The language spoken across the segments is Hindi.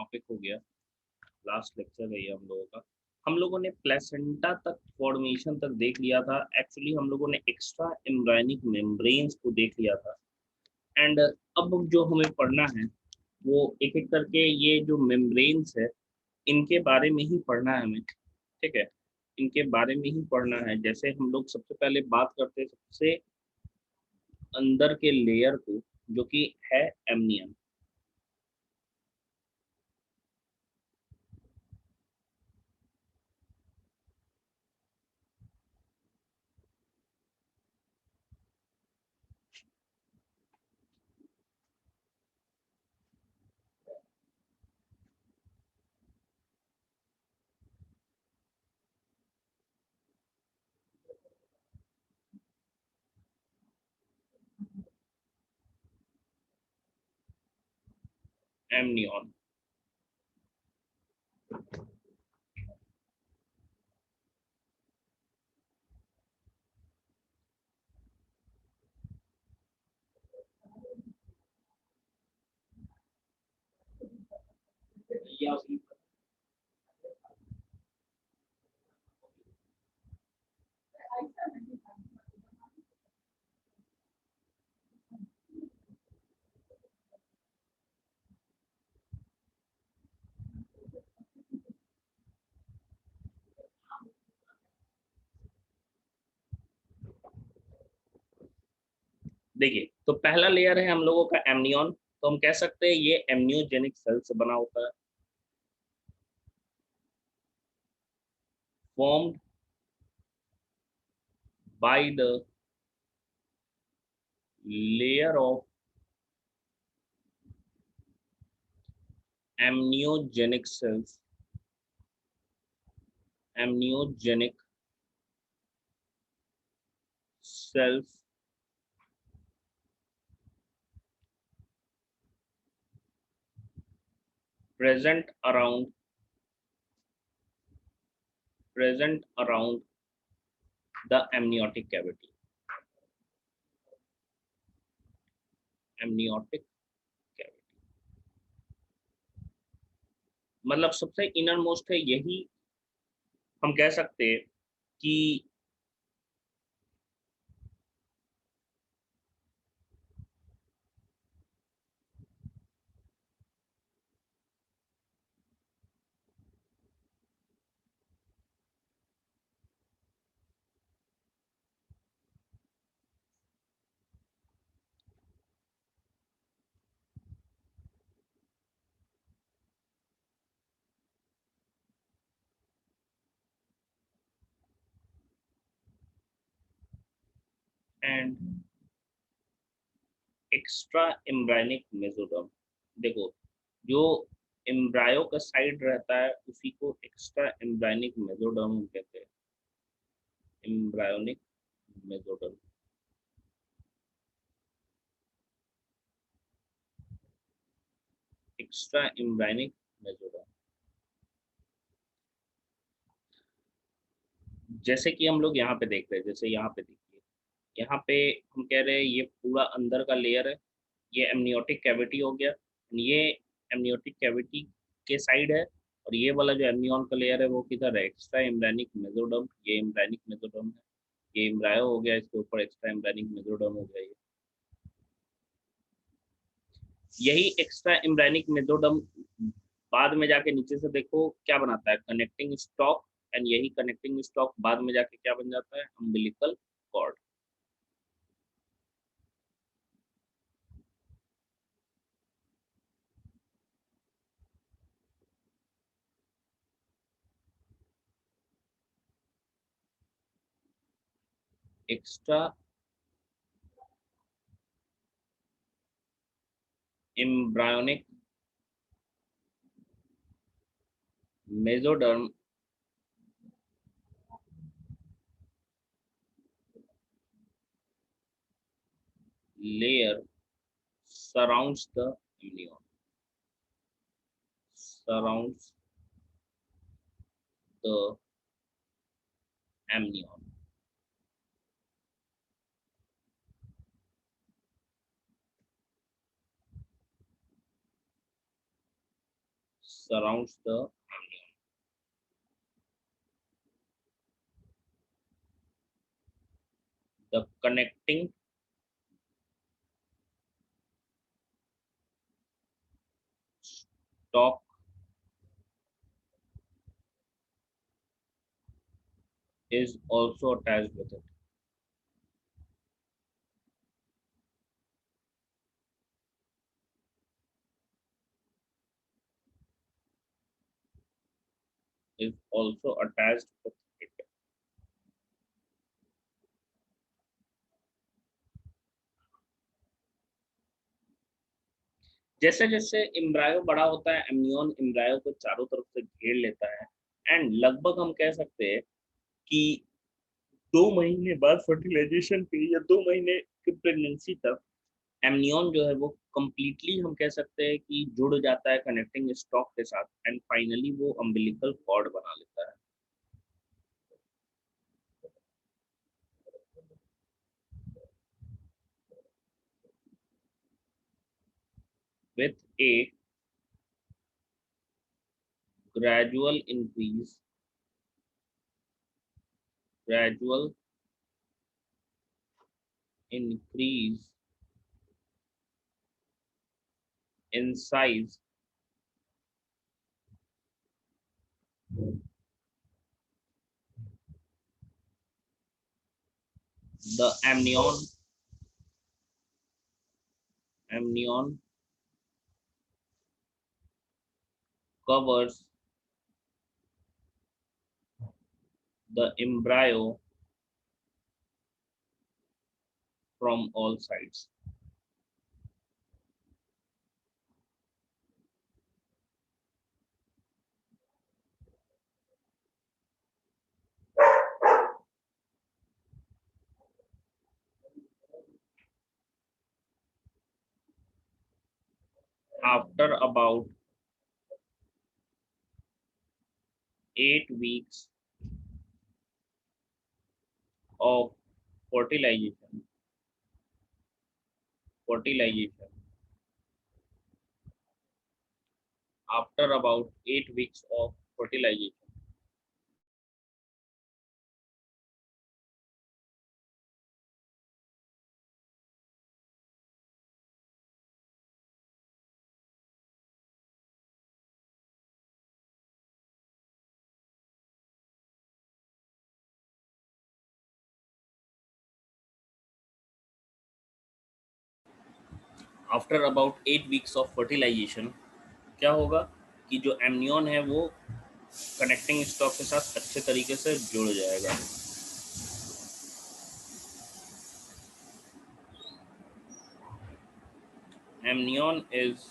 टॉपिक हो गया, लास्ट लेक्चर है ये हम लोगों का। हम लोगों ने प्लेसेंटा तक फॉर्मेशन तक देख लिया था। एक्चुअली हम लोगों ने एक्स्ट्रा एम्ब्रायनिक मेम्ब्रेन्स को देख लिया था। एंड अब जो हमें पढ़ना है वो एक एक करके ये जो मेम्ब्रेन्स है इनके बारे में ही पढ़ना है हमें, ठीक है। इनके बारे में ही पढ़ना है। जैसे हम लोग सबसे पहले बात करते हैं सबसे अंदर के लेयर को, जो कि है एमनियम। एमनियन, देखिए तो पहला लेयर है हम लोगों का एमनियन। तो हम कह सकते हैं ये एमनियोजेनिक सेल से बना होता है, formed by the layer of amniogenic cells, amniogenic cells present around the amniotic cavity. amniotic cavity मतलब सबसे इनर मोस्ट है यही। हम कह सकते हैं कि एंड एक्स्ट्रा एम्ब्रायनिक मेसोडर्म। देखो जो एम्ब्रायो का साइड रहता है उसी को एक्स्ट्रा एम्ब्रायनिक मेसोडर्म कहते हैं। Embryonic mesoderm, extra embryonic mesoderm. जैसे कि हम लोग यहाँ पे देख रहे हैं, जैसे यहाँ पे देखिए, यहाँ पे हम कह रहे हैं ये पूरा अंदर का लेयर है, ये एमनियोटिक कैविटी हो गया। ये एमनियोटिक कैविटी के साइड है, और ये वाला जो एमनियन का लेयर है वो किधर है, एक्स्ट्रा एम्ब्रायनिक मेसोडर्म। ये एम्ब्रायनिक मेसोडर्म है, ये एम्ब्रायो हो गया, इसके ऊपर एक्स्ट्रा एम्ब्रायनिक मेसोडर्म हो गया। ये यही एक्स्ट्रा एम्ब्रायनिक मेसोडर्म बाद में जाके नीचे से देखो क्या बनाता है, कनेक्टिंग स्टॉक। एंड यही कनेक्टिंग स्टॉक बाद में जाके क्या बन जाता है, umbilical cord. Extra embryonic mesoderm layer surrounds the amnion, surrounds the amnion, surrounds the amnion. The connecting stalk is also attached with it. Is also attached with it. जैसे जैसे एम्ब्रायो बड़ा होता है, एमनियन एम्ब्रायो को चारों तरफ से घेर लेता है, एंड लगभग हम कह सकते हैं कि 2 महीने बाद फर्टिलाइजेशन पे या 2 महीने की प्रेगनेंसी तक एमनियन जो है वो कंप्लीटली हम कह सकते हैं कि जुड़ जाता है कनेक्टिंग स्टॉक के साथ, एंड फाइनली वो अम्बिलिकल कॉर्ड बना लेता है। With A gradual increase gradual increase in size, the amnion covers the embryo from all sides. After about 8 weeks of fertilization, fertilization, after about 8 weeks of fertilization, after about 8 weeks of fertilization क्या होगा कि जो एमनियन है वो कनेक्टिंग स्टॉक के साथ अच्छे तरीके से जुड़ जाएगा। amnion is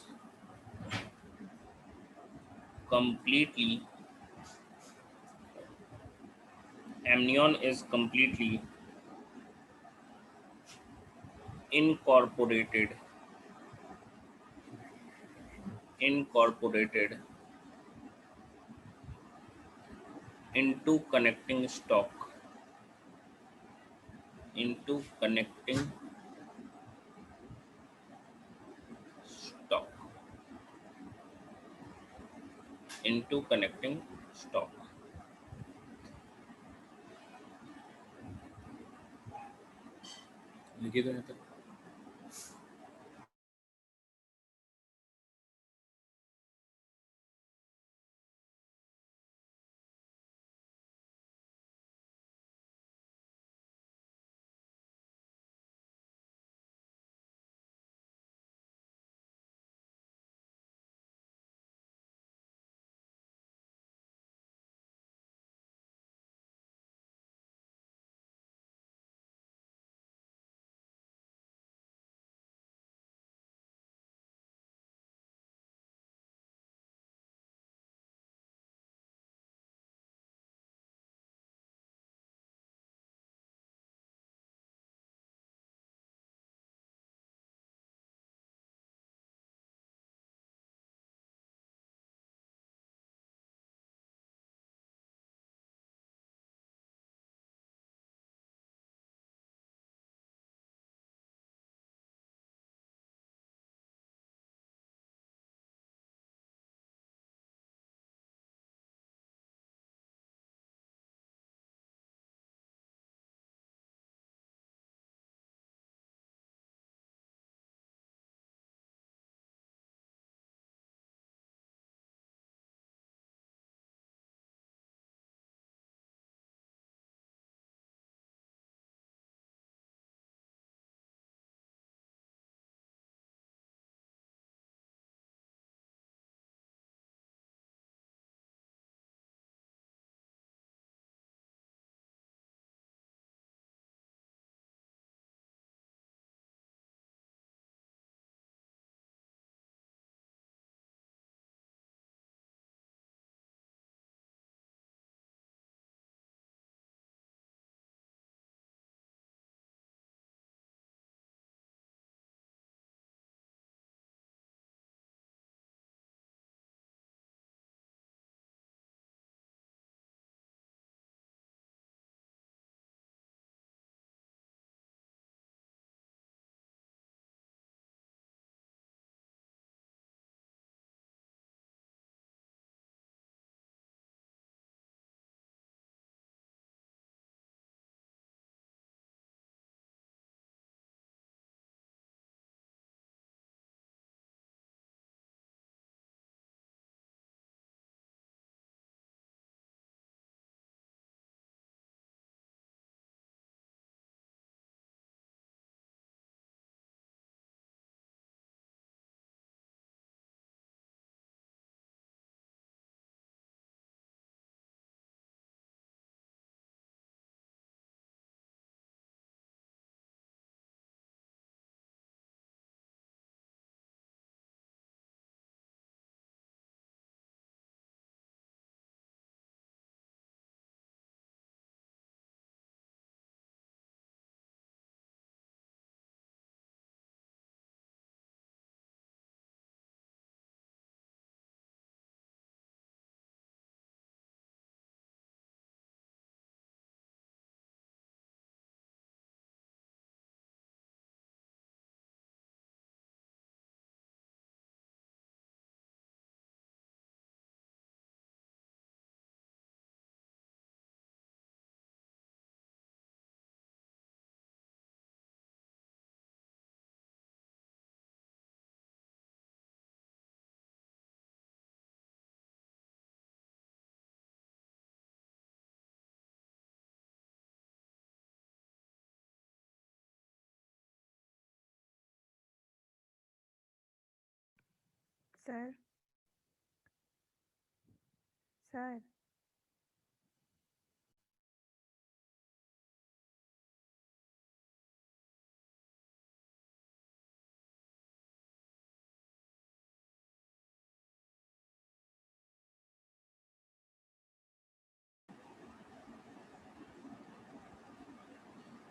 completely amnion is completely incorporated incorporated into connecting stock into connecting stock into connecting stock। लिखिए तो यहाँ तक। सर सर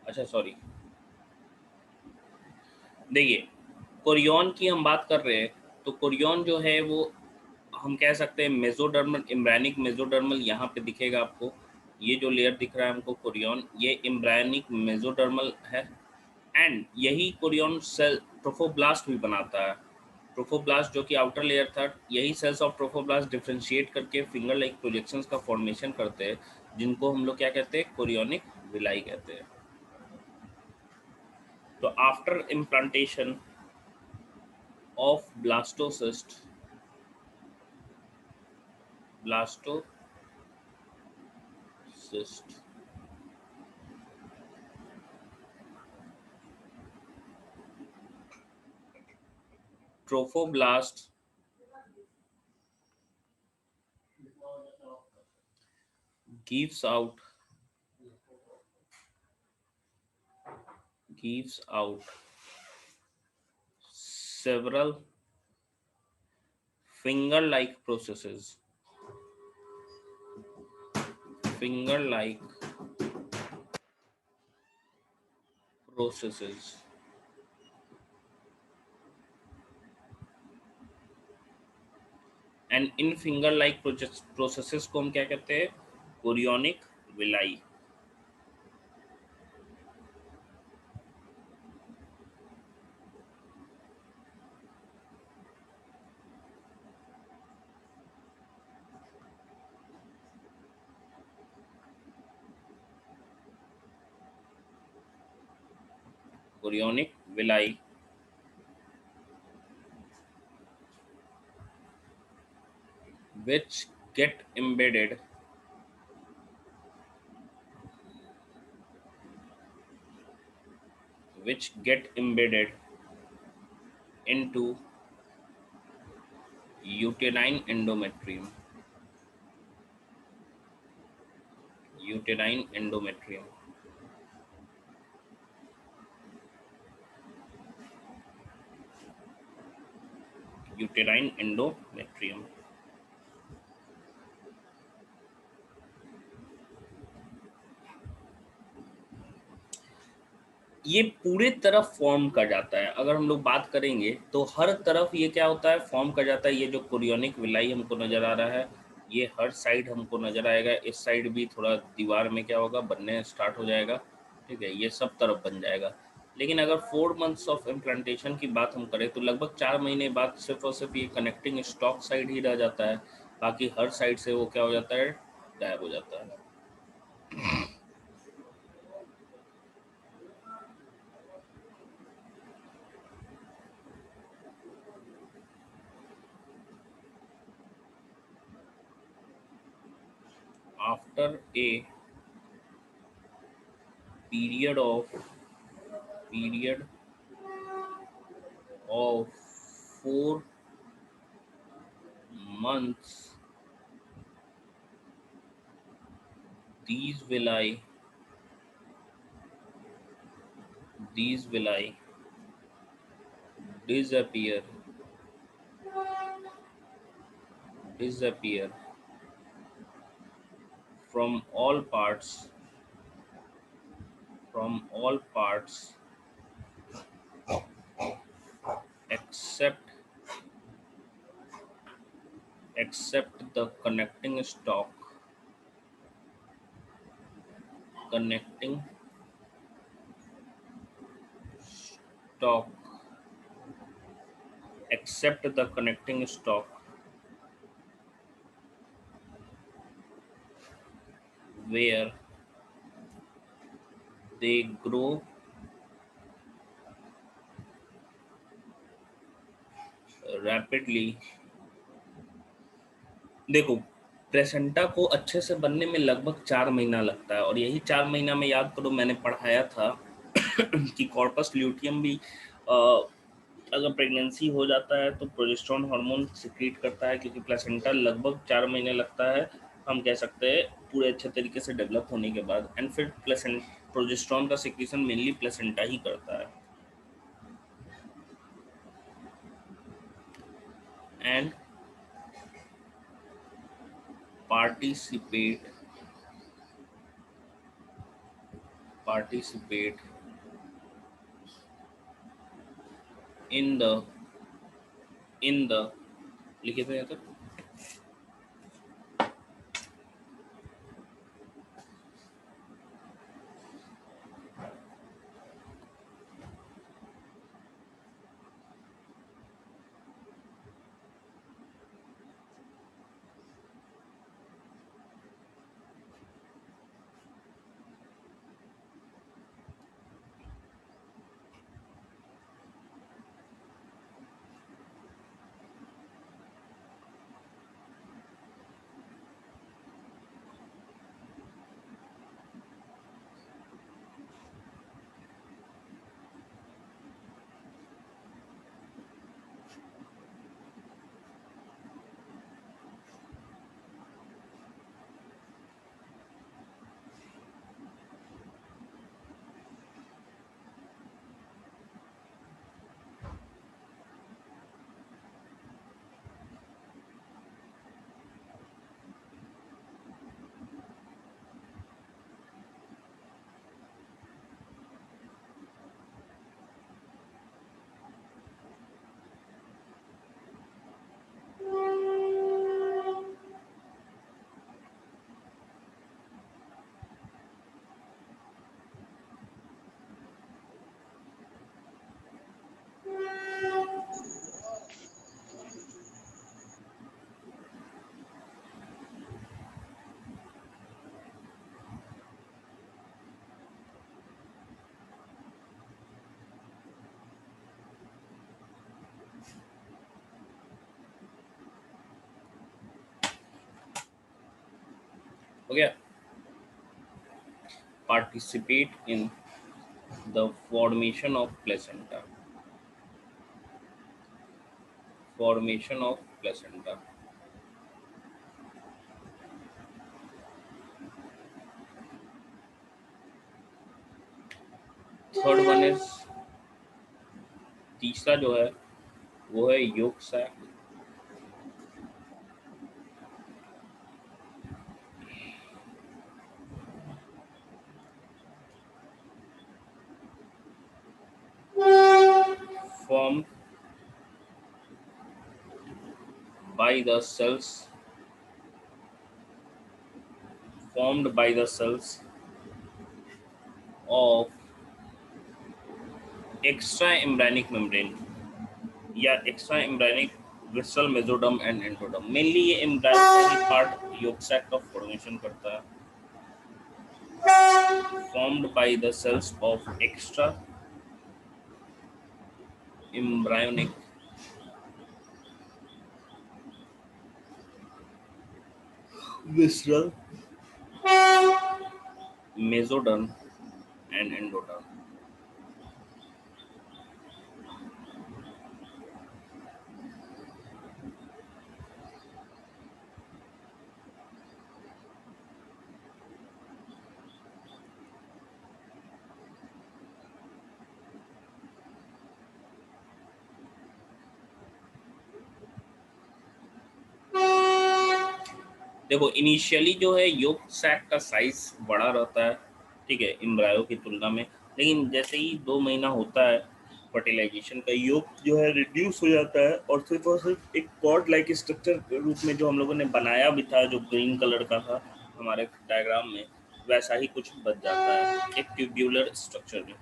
अच्छा सॉरी, देखिए कोरियन की हम बात कर रहे हैं, तो कोरियन जो है वो हम कह सकते हैं मेसोडर्मल, एम्ब्रायनिक मेसोडर्मल यहाँ पे दिखेगा आपको। ये जो लेयर दिख रहा है हमको कोरियन, ये एम्ब्रायनिक मेसोडर्मल है। एंड यही कोरियन सेल ट्रोफोब्लास्ट भी बनाता है। ट्रोफोब्लास्ट जो कि आउटर लेयर था, यही सेल्स ऑफ ट्रोफोब्लास्ट डिफ्रेंशिएट करके फिंगर लाइक प्रोजेक्शंस का फॉर्मेशन करते हैं, जिनको हम लोग क्या कहते हैं, कोरियोनिक विलाई कहते हैं। तो after implantation of blastocyst trophoblast gives out several finger-like processes and in finger like processes को हम क्या कहते हैं, chorionic villi. Chorionic villi which get embedded into uterine endometrium. Uterine endometrium. Uterine endometrium. ये पूरे तरफ फॉर्म कर जाता है। अगर हम लोग बात करेंगे तो हर तरफ ये क्या होता है, फॉर्म कर जाता है। ये जो कोरियोनिक विलाई हमको नज़र आ रहा है, ये हर साइड हमको नज़र आएगा। इस साइड भी थोड़ा दीवार में क्या होगा, बनने स्टार्ट हो जाएगा, ठीक है, ये सब तरफ बन जाएगा। लेकिन अगर 4 मंथ्स ऑफ इम्प्लांटेशन की बात हम करें तो लगभग 4 महीने बाद सिर्फ और सिर्फ ये कनेक्टिंग स्टॉक साइड ही रह जाता है, बाकी हर साइड से वो क्या हो जाता है, गायब हो जाता है। After a period of 4 months, these villi disappear from all parts except the connecting stalk except the connecting stalk where they grow rapidly। देखो, प्लेसेंटा को अच्छे से बनने में लगभग 4 महीना लगता है, और यही 4 महीना में याद करो मैंने पढ़ाया था कि कॉर्पस ल्यूटियम भी अगर प्रेगनेंसी हो जाता है तो प्रोजेस्टेरोन हार्मोन सिक्रीट करता है, क्योंकि प्लेसेंटा लगभग 4 महीने लगता है, हम कह सकते हैं, पूरे अच्छे तरीके से डेवलप होने के बाद। एंड फिर प्रोजेस्टेरोन का सिक्रीशन मेनली प्लेसेंटा ही करता है। And participate participate in the लिखे थे यहाँ तक, हो गया। Participate in the formation of placenta. Third one is, तीसरा जो है वो है yolk sac, formed by the cells of extra embryonic membrane या एक्स्ट्रा एम्ब्रायनिक विस्टल मेसोडर्म एंड एंडोडर्म। मेनली ये एम्ब्रायनिक पार्ट yolk sac का फॉर्मेशन करता है, formed by the cells of extra embryonic visceral mesoderm and endoderm। देखो इनिशियली जो है योग सैक का साइज बड़ा रहता है, ठीक है, एम्ब्रायो की तुलना में, लेकिन जैसे ही 2 महीना होता है फर्टिलाइजेशन का, योग जो है रिड्यूस हो जाता है और सिर्फ एक कॉर्ड लाइक स्ट्रक्चर के रूप में जो हम लोगों ने बनाया भी था, जो ग्रीन कलर का था हमारे डायग्राम में, वैसा ही कुछ बच जाता है एक ट्यूब्यूलर स्ट्रक्चर में।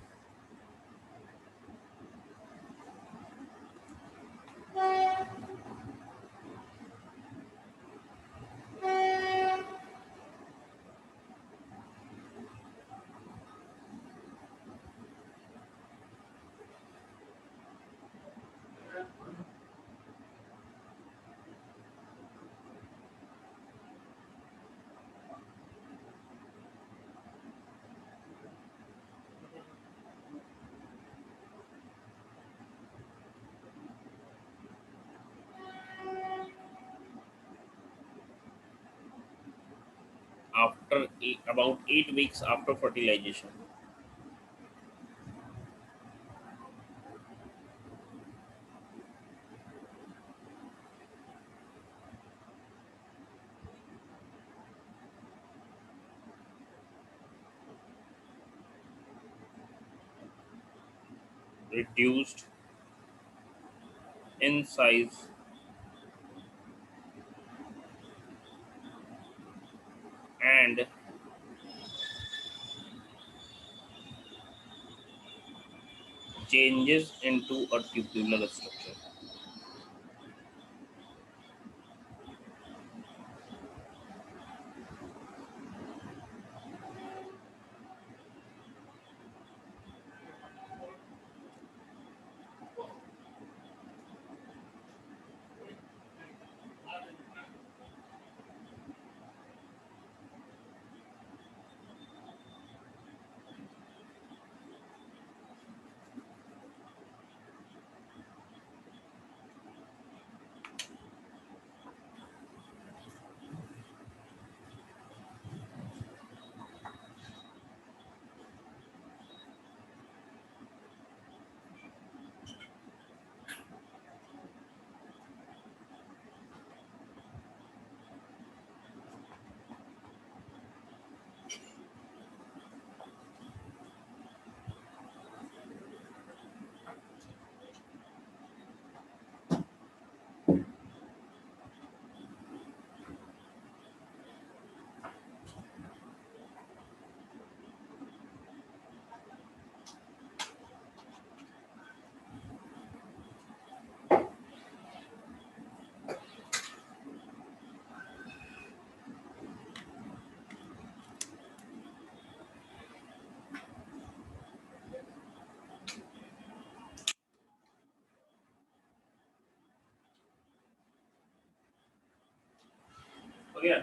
after about 8 weeks after fertilization. Reduced in size and changes into a tubular structure. Okay.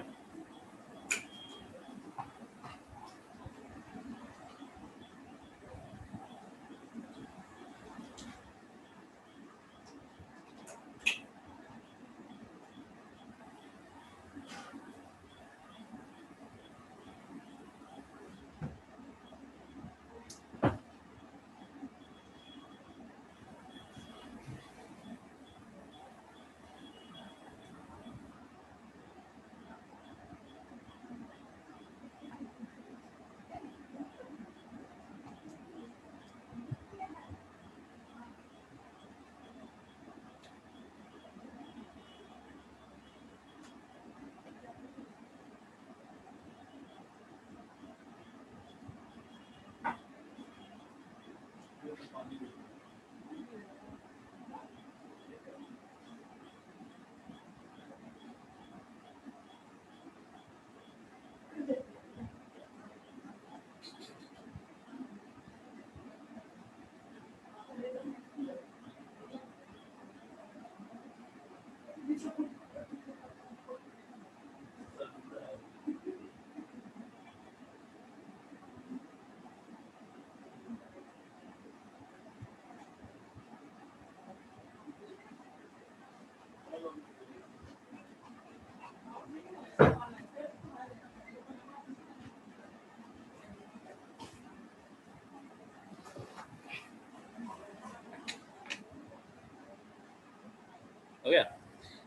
Okay,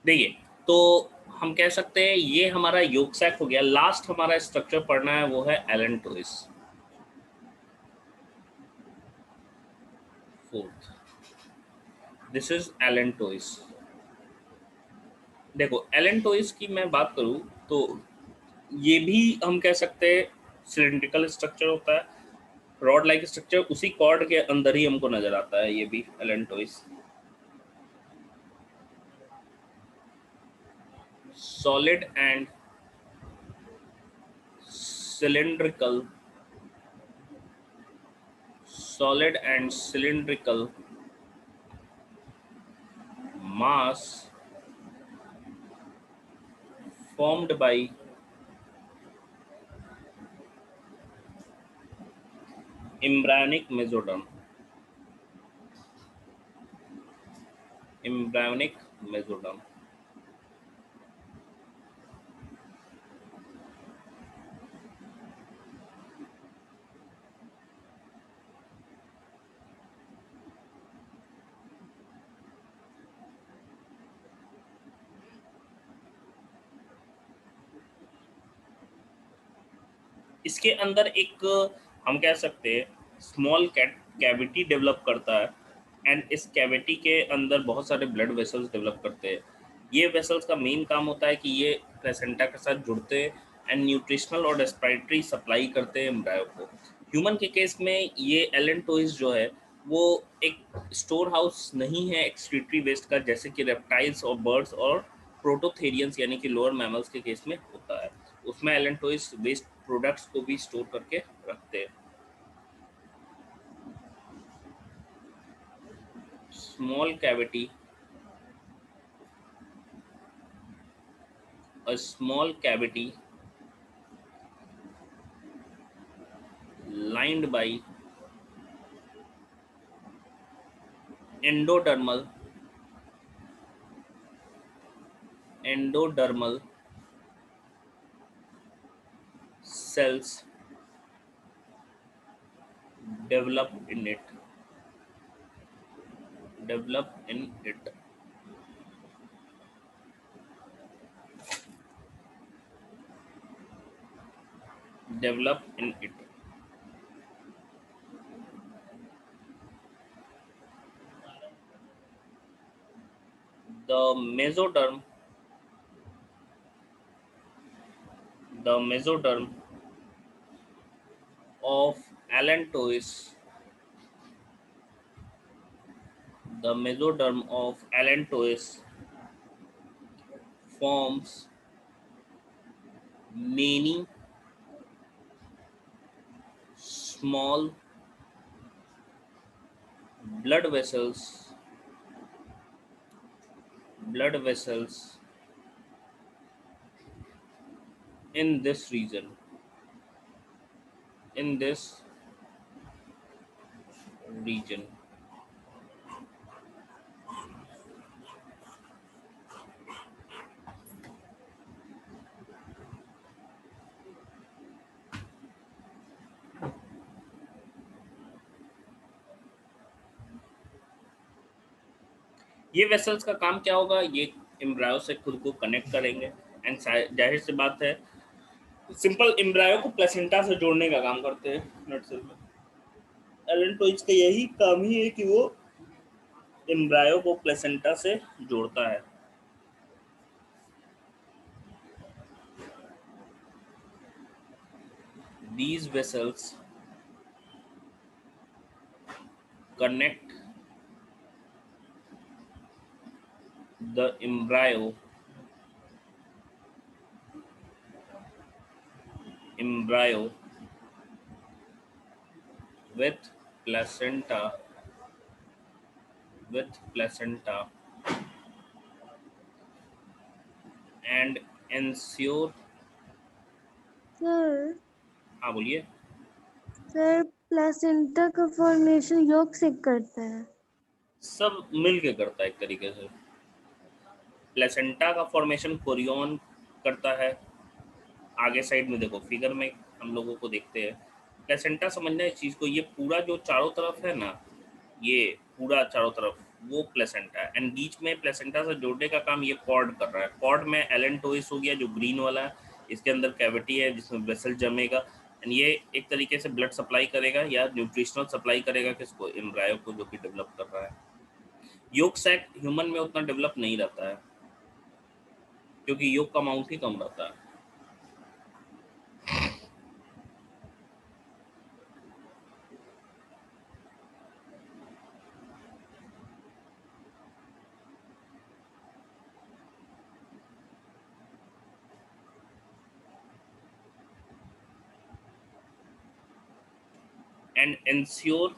देखिए, तो हम कह सकते हैं ये हमारा योग सैक हो गया। लास्ट हमारा स्ट्रक्चर पढ़ना है वो है allantois, fourth. This is allantois. देखो, एलेंटोइस की मैं बात करूं तो ये भी हम कह सकते हैं सिलिंड्रिकल स्ट्रक्चर होता है, रॉड लाइक स्ट्रक्चर, उसी कॉर्ड के अंदर ही हमको नजर आता है ये भी allantois. Solid and cylindrical, solid and cylindrical mass formed by embryonic mesoderm. Embryonic mesoderm. इसके अंदर एक हम कह सकते हैं स्मॉल कैविटी डेवलप करता है, एंड इस कैविटी के अंदर बहुत सारे ब्लड वेसल्स डेवलप करते हैं। ये वेसल्स का मेन काम होता है कि ये प्लेसेंटा के साथ जुड़ते हैं एंड न्यूट्रिशनल और रेस्पिरेटरी सप्लाई करते हैं एम्ब्रायो को। ह्यूमन के केस में ये एलेंटोइस जो है वो एक स्टोर हाउस नहीं है एक्सक्रीटरी वेस्ट का, जैसे कि रेप्टाइल्स और बर्ड्स और प्रोटोथेरियंस यानी कि लोअर मैमल्स के केस में होता है। उसमें एलेंटोइस वेस्ट प्रोडक्ट्स को भी स्टोर करके रखते हैं। Small cavity, a small cavity lined by endodermal endodermal cells develop in it develop in it develop in it. The mesoderm the mesoderm of allantois the mesoderm of allantois forms many small blood vessels blood vessels in this region in this region. ये वेसल्स का काम क्या होगा, ये एम्ब्रायो से खुद को कनेक्ट करेंगे एंड जाहिर सी बात है सिंपल एम्ब्रायो को प्लेसेंटा से जोड़ने का काम करते हैं नटसेल में। एलेंटोइड्स का यही काम ही है कि वो एम्ब्रायो को प्लेसेंटा से जोड़ता है। These vessels connect the embryo with placenta and ensure। Sir हाँ बोलिए। सर प्लेसेंटा का फॉर्मेशन योग से करता है। सब मिल के करता है एक तरीके से। प्लेसेंटा का फॉर्मेशन कोरियन करता है। आगे साइड में देखो फिगर में हम लोगों को देखते हैं प्लेसेंटा, समझना इस चीज़ को, ये पूरा जो चारों तरफ है ना, ये पूरा चारों तरफ वो प्लेसेंटा है एंड बीच में प्लेसेंटा से जोड़ने का काम ये कॉर्ड कर रहा है। कॉर्ड में एलेंटोइस हो गया जो ग्रीन वाला है, इसके अंदर कैविटी है जिसमें वेसल जमेगा एंड ये एक तरीके से ब्लड सप्लाई करेगा या न्यूट्रिशनल सप्लाई करेगा किसको, एम्ब्रायो को जो कि डेवलप कर रहा है। योग सैक ह्यूमन में उतना डेवलप नहीं रहता है क्योंकि योग का अमाउंट ही कम रहता है। And ensure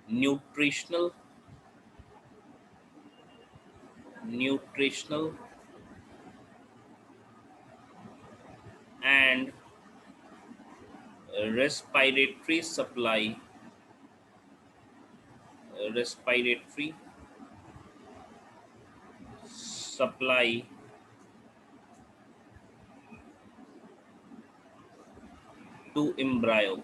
nutritional and respiratory respiratory supply to embryo।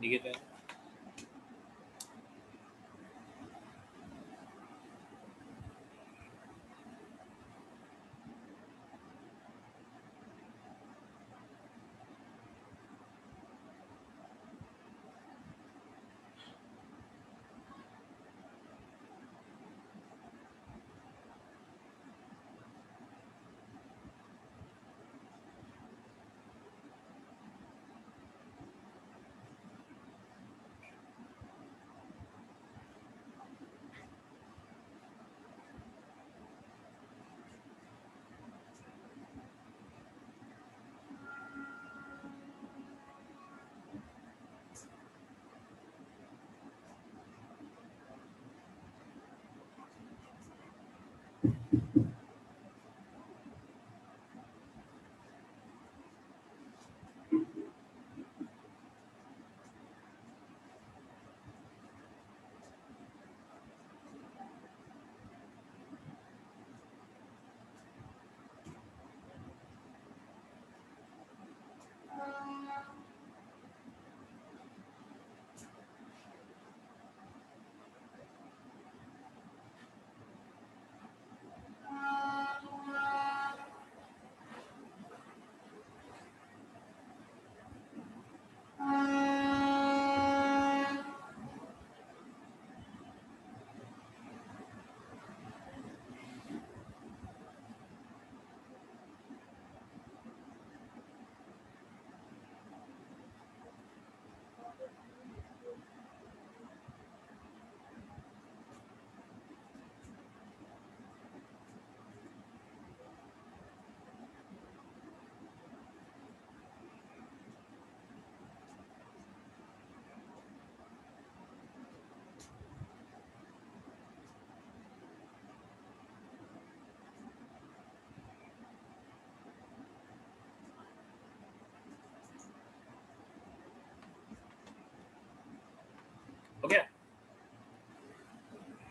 ठीक है।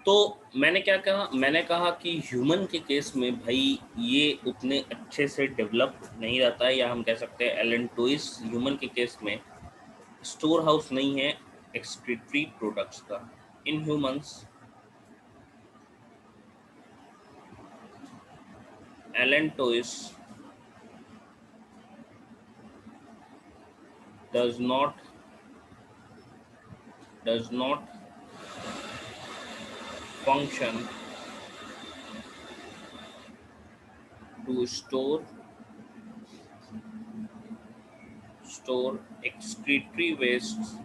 तो मैंने कहा कि ह्यूमन के केस में भाई ये उतने अच्छे से डेवलप नहीं रहता है, या हम कह सकते हैं एलेंटोइस ह्यूमन के केस में स्टोर हाउस नहीं है एक्सक्रीटरी प्रोडक्ट्स का। In humans allantois does not function to store excretory wastes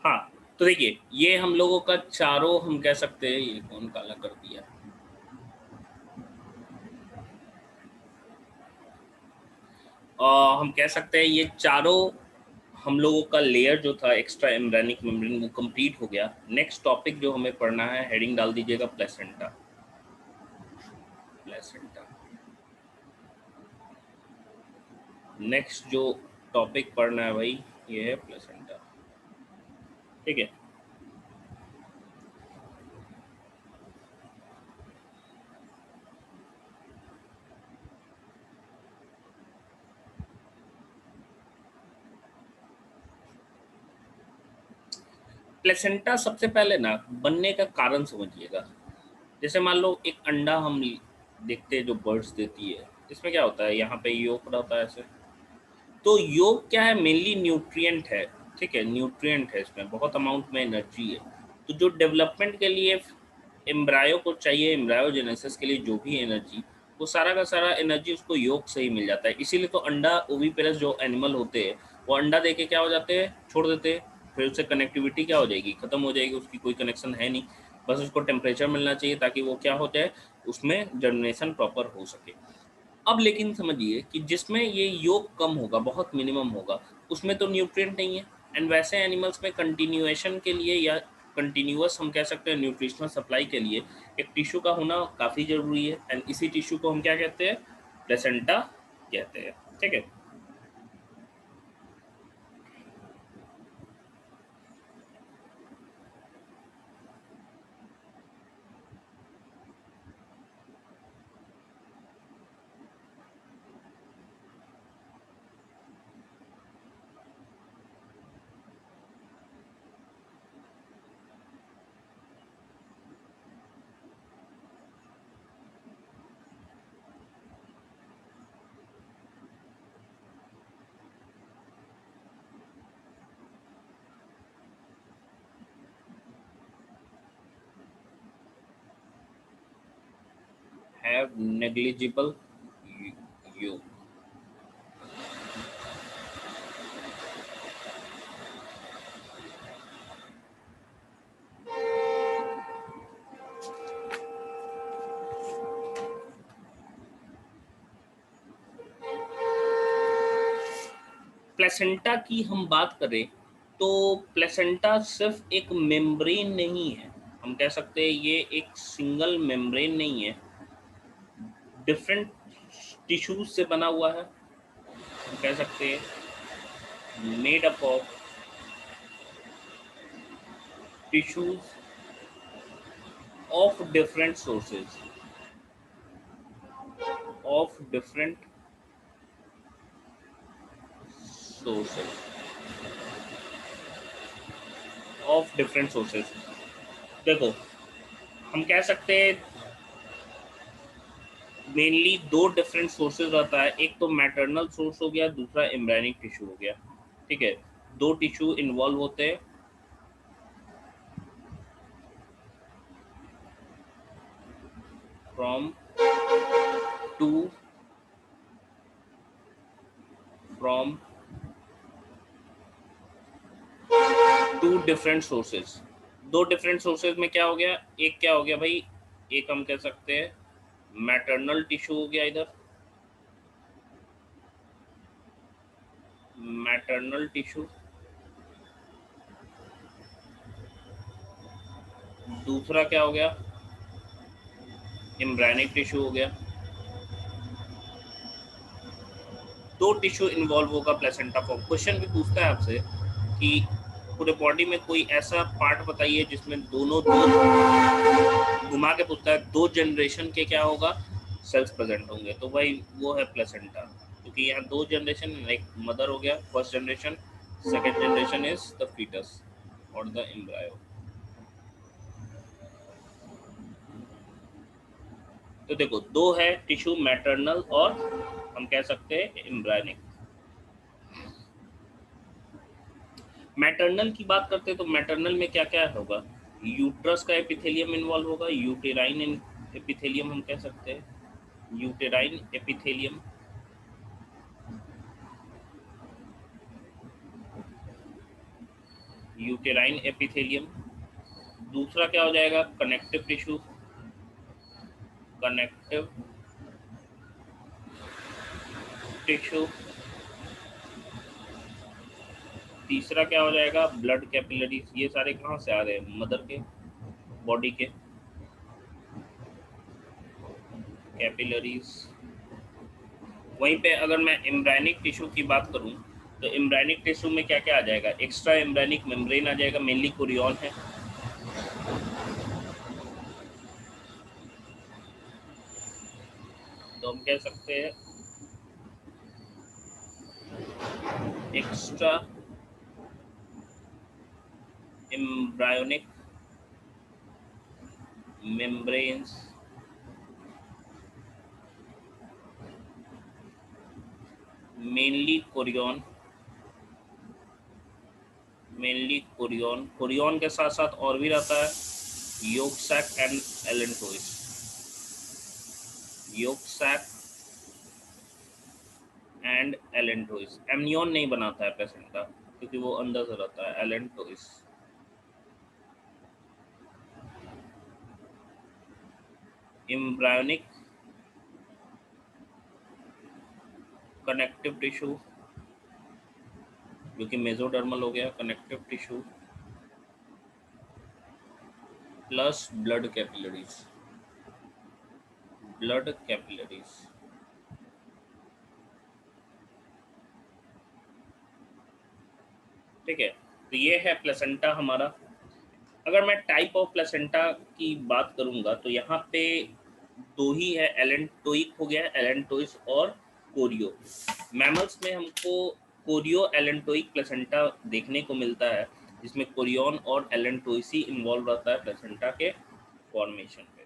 हाँ, तो देखिए ये हम लोगों का चारों हम कह सकते हैं, ये कौन काला कर दिया, हम कह सकते हैं ये चारों हम लोगों का लेयर जो था एक्स्ट्रा एम्ब्रेनिक मेम्ब्रेन वो कंप्लीट हो गया। नेक्स्ट टॉपिक जो हमें पढ़ना है, हेडिंग डाल दीजिएगा प्लेसेंटा। प्लेसेंटा नेक्स्ट जो टॉपिक पढ़ना है भाई ये है प्लेसेंटा, ठीक है। प्लेसेंटा सबसे पहले ना बनने का कारण समझिएगा। जैसे मान लो एक अंडा हम देखते हैं जो बर्ड्स देती है, इसमें क्या होता है, यहाँ पे योक रहता है ऐसे। तो योग क्या है, मेनली न्यूट्रिएंट है, ठीक है, न्यूट्रिएंट है, इसमें बहुत अमाउंट में एनर्जी है। तो जो डेवलपमेंट के लिए एम्ब्रायो को चाहिए, एम्ब्रायोजेनेसिस के लिए जो भी एनर्जी, वो सारा का सारा एनर्जी उसको योग से ही मिल जाता है। इसीलिए तो अंडा ओविपेरस जो एनिमल होते हैं वो अंडा दे के क्या हो जाते हैं, छोड़ देते हैं, फिर उससे कनेक्टिविटी क्या हो जाएगी, खत्म हो जाएगी, उसकी कोई कनेक्शन है नहीं। बस उसको टेम्परेचर मिलना चाहिए ताकि वो क्या हो जाए, उसमें जर्मिनेशन प्रॉपर हो सके। अब लेकिन समझिए कि जिसमें ये योग कम होगा, बहुत मिनिमम होगा, उसमें तो न्यूट्रिएंट नहीं है। एंड वैसे एनिमल्स में कंटिन्यूएशन के लिए या कंटिन्यूअस हम कह सकते हैं न्यूट्रिशनल सप्लाई के लिए एक टिश्यू का होना काफ़ी ज़रूरी है। एंड इसी टिश्यू को हम क्या कहते हैं, प्लेसेंटा कहते हैं, ठीक है। have negligible yolk. प्लेसेंटा की हम बात करें तो प्लेसेंटा सिर्फ एक मेम्ब्रेन नहीं है, हम कह सकते हैं ये एक सिंगल मेम्ब्रेन नहीं है, डिफरेंट टिश्यूज से बना हुआ है, हम कह सकते हैं made up of tissues of different sources, of different sources, of different sources. देखो हम कह सकते हैं मेनली दो डिफरेंट सोर्सेज रहता है, एक तो मैटरनल सोर्स हो गया, दूसरा एम्ब्रायनिक टिश्यू हो गया। ठीक है, दो टिश्यू इन्वॉल्व होते हैं, from to from to different sources. दो डिफरेंट सोर्सेज में क्या हो गया, एक क्या हो गया भाई, एक हम कह सकते हैं मैटरनल टिश्यू हो गया, इधर मैटरनल टिश्यू, दूसरा क्या हो गया, एम्ब्रायनिक टिश्यू हो गया। दो टिश्यू इन्वॉल्व होगा प्लेसेंटा फॉर्म। क्वेश्चन भी पूछता है आपसे कि पूरे बॉडी में कोई ऐसा पार्ट बताइए जिसमें दोनों दो घुमा के पूछता है दो जनरेशन के क्या होगा, सेल्स प्रेजेंट होंगे, तो भाई वो है प्लेसेंटा, क्योंकि यहाँ दो जनरेशन, एक मदर हो गया first generation, second generation is the foetus और द एम्ब्रायो। तो देखो दो है टिश्यू, मैटरनल और हम कह सकते हैं एम्ब्रायनिक। मैटरनल की बात करते हैं तो मैटरनल में क्या क्या होगा, यूट्रस का एपिथेलियम इन्वॉल्व होगा, यूटेराइन एपिथेलियम हम कह सकते हैं, यूटेराइन एपिथेलियम, यूटेराइन एपिथेलियम। दूसरा क्या हो जाएगा, कनेक्टिव टिश्यू, कनेक्टिव टिश्यू। तीसरा क्या हो जाएगा, ब्लड कैपिलरीज। ये सारे कहाँ से आ रहे हैं, मदर के बॉडी के कैपिलरीज। वहीं पे अगर मैं एम्ब्रायनिक टिश्यू की बात करूं तो एम्ब्रायनिक टिश्यू में क्या क्या आ जाएगा, एक्स्ट्रा एम्ब्रायनिक मेम्ब्रेन आ जाएगा, मेनली कोरियन है, तो हम कह सकते हैं extra embryonic membranes mainly chorion, mainly chorion. Chorion के साथ साथ और भी रहता है yolk sac and allantois, yolk sac and allantois. Amnion नहीं बनाता है प्लेसेंटा क्योंकि वो अंदर से रहता है, एलेंटोइस। एम्ब्रायोनिक कनेक्टिव टिश्यू जो कि मेसोडर्मल हो गया, connective tissue plus blood capillaries, blood capillaries. ठीक है, तो ये है प्लेसेंटा हमारा। अगर मैं टाइप ऑफ प्लेसेंटा की बात करूंगा तो यहाँ पे दो ही है, एलेंटोइक हो गया, एलेंटोइस और कोरियो। मैमल्स में हमको कोरियो एलेंटोइक प्लेसेंटा देखने को मिलता है, जिसमें कोरियन और एलेंटोइसी इन्वॉल्व रहता है प्लेसेंटा के फॉर्मेशन पे।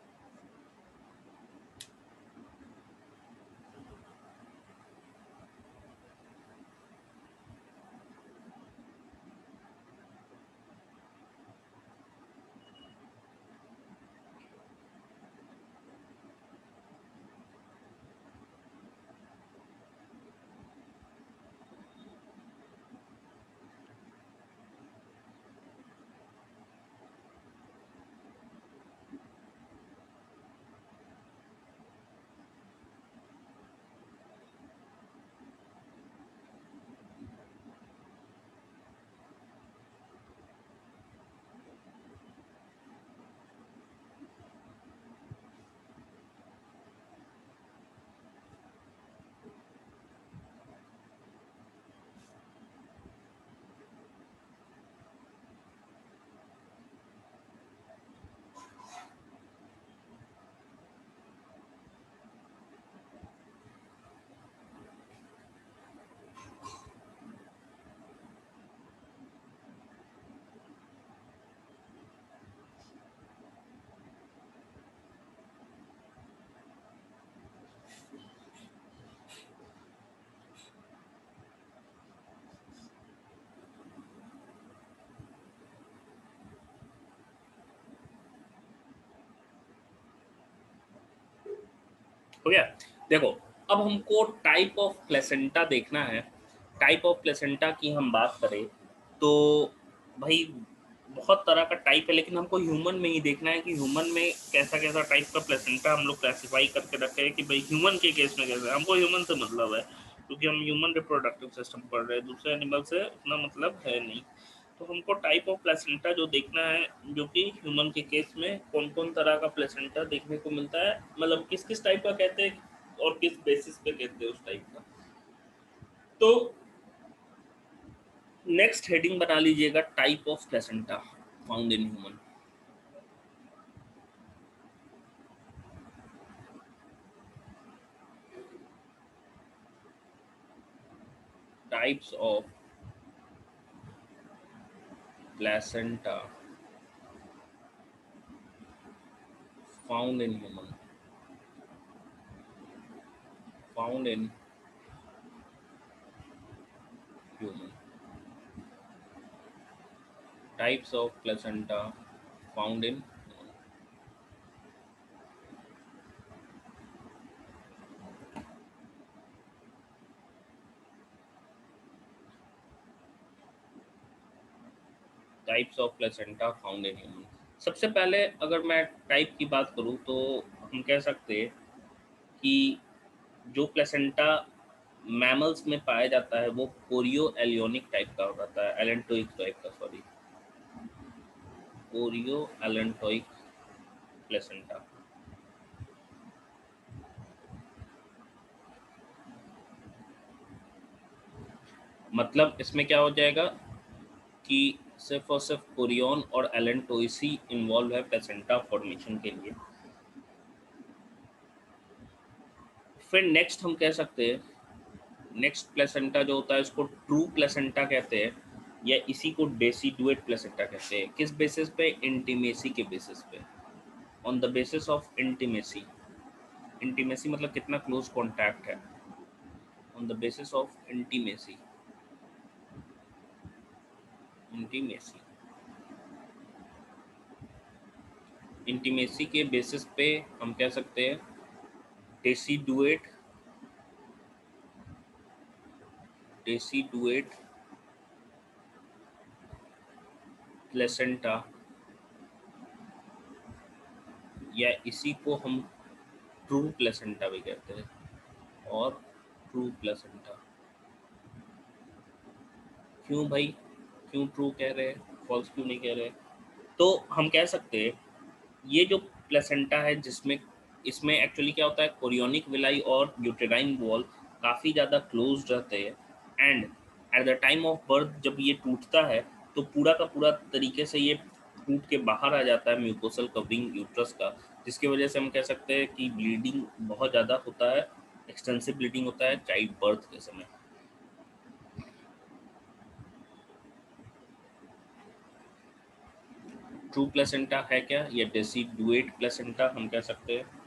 हो गया। देखो, अब हमको टाइप ऑफ प्लेसेंटा देखना है। टाइप ऑफ प्लेसेंटा की हम बात करें तो भाई बहुत तरह का टाइप है, लेकिन हमको ह्यूमन में ही देखना है कि ह्यूमन में कैसा कैसा टाइप का प्लेसेंटा हम लोग क्लासीफाई करके रखे हैं कि भाई ह्यूमन के केस में कैसे। हमको ह्यूमन से मतलब है क्योंकि हम ह्यूमन रिप्रोडक्टिव सिस्टम पढ़ रहे हैं, दूसरे एनिमल से उतना मतलब है नहीं। तो हमको टाइप ऑफ प्लेसेंटा जो देखना है, जो कि ह्यूमन के केस में कौन कौन तरह का प्लेसेंटा देखने को मिलता है, मतलब किस किस टाइप का कहते हैं और किस बेसिस पे कहते हैं उस टाइप का। तो नेक्स्ट हेडिंग बना लीजिएगा type of placenta found in human. Types of placenta found in human. Found in human. Types of placenta found in. Types of placenta found in human. सबसे पहले अगर मैं टाइप की बात करूं तो हम कह सकते हैं कि जो प्लेसेंटा मैमल्स में पाया जाता है वो कोरियो एलियोनिक टाइप का होता है, एलेंटोइक टाइप का, सॉरी, कोरियो एलेंटोइक प्लेसेंटा। मतलब इसमें क्या हो जाएगा कि सिर्फ और सिर्फ कोरियन और एलेंटोइसी इन्वॉल्व है प्लेसेंटा फॉर्मेशन के लिए। फिर नेक्स्ट हम कह सकते हैं, नेक्स्ट प्लेसेंटा जो होता है उसको ट्रू प्लेसेंटा कहते हैं, या इसी को डेसिडुएट प्लेसेंटा कहते हैं। किस बेसिस पे? इंटीमेसी के बेसिस पे, on the basis of intimacy. Intimacy मतलब कितना क्लोज कॉन्टैक्ट है, on the basis of intimacy. Intimacy, intimacy के बेसिस पे हम कह सकते हैं डेसिडुएट, डेसिडुएट प्लेसेंटा, या इसी को हम ट्रू प्लेसेंटा भी कहते हैं, और ट्रू प्लेसेंटा। क्यों भाई, क्यों ट्रू कह रहे हैं, फॉल्स क्यों नहीं कह रहे? तो हम कह सकते हैं ये जो प्लेसेंटा है जिसमें, इसमें एक्चुअली क्या होता है, कोरियोनिक विलाई और यूटेराइन वॉल काफ़ी ज़्यादा क्लोज रहते हैं, and at the time of birth जब ये टूटता है तो पूरा का पूरा तरीके से ये टूट के बाहर आ जाता है म्यूकोसल कवरिंग यूट्रस का, जिसकी वजह से हम कह सकते हैं कि ब्लीडिंग बहुत ज़्यादा होता है, एक्सटेंसिव ब्लीडिंग होता है चाइल्ड बर्थ के समय। ट्रू प्लेसेंटा है क्या, या डेसिडुएट प्लेसेंटा हम कह सकते हैं।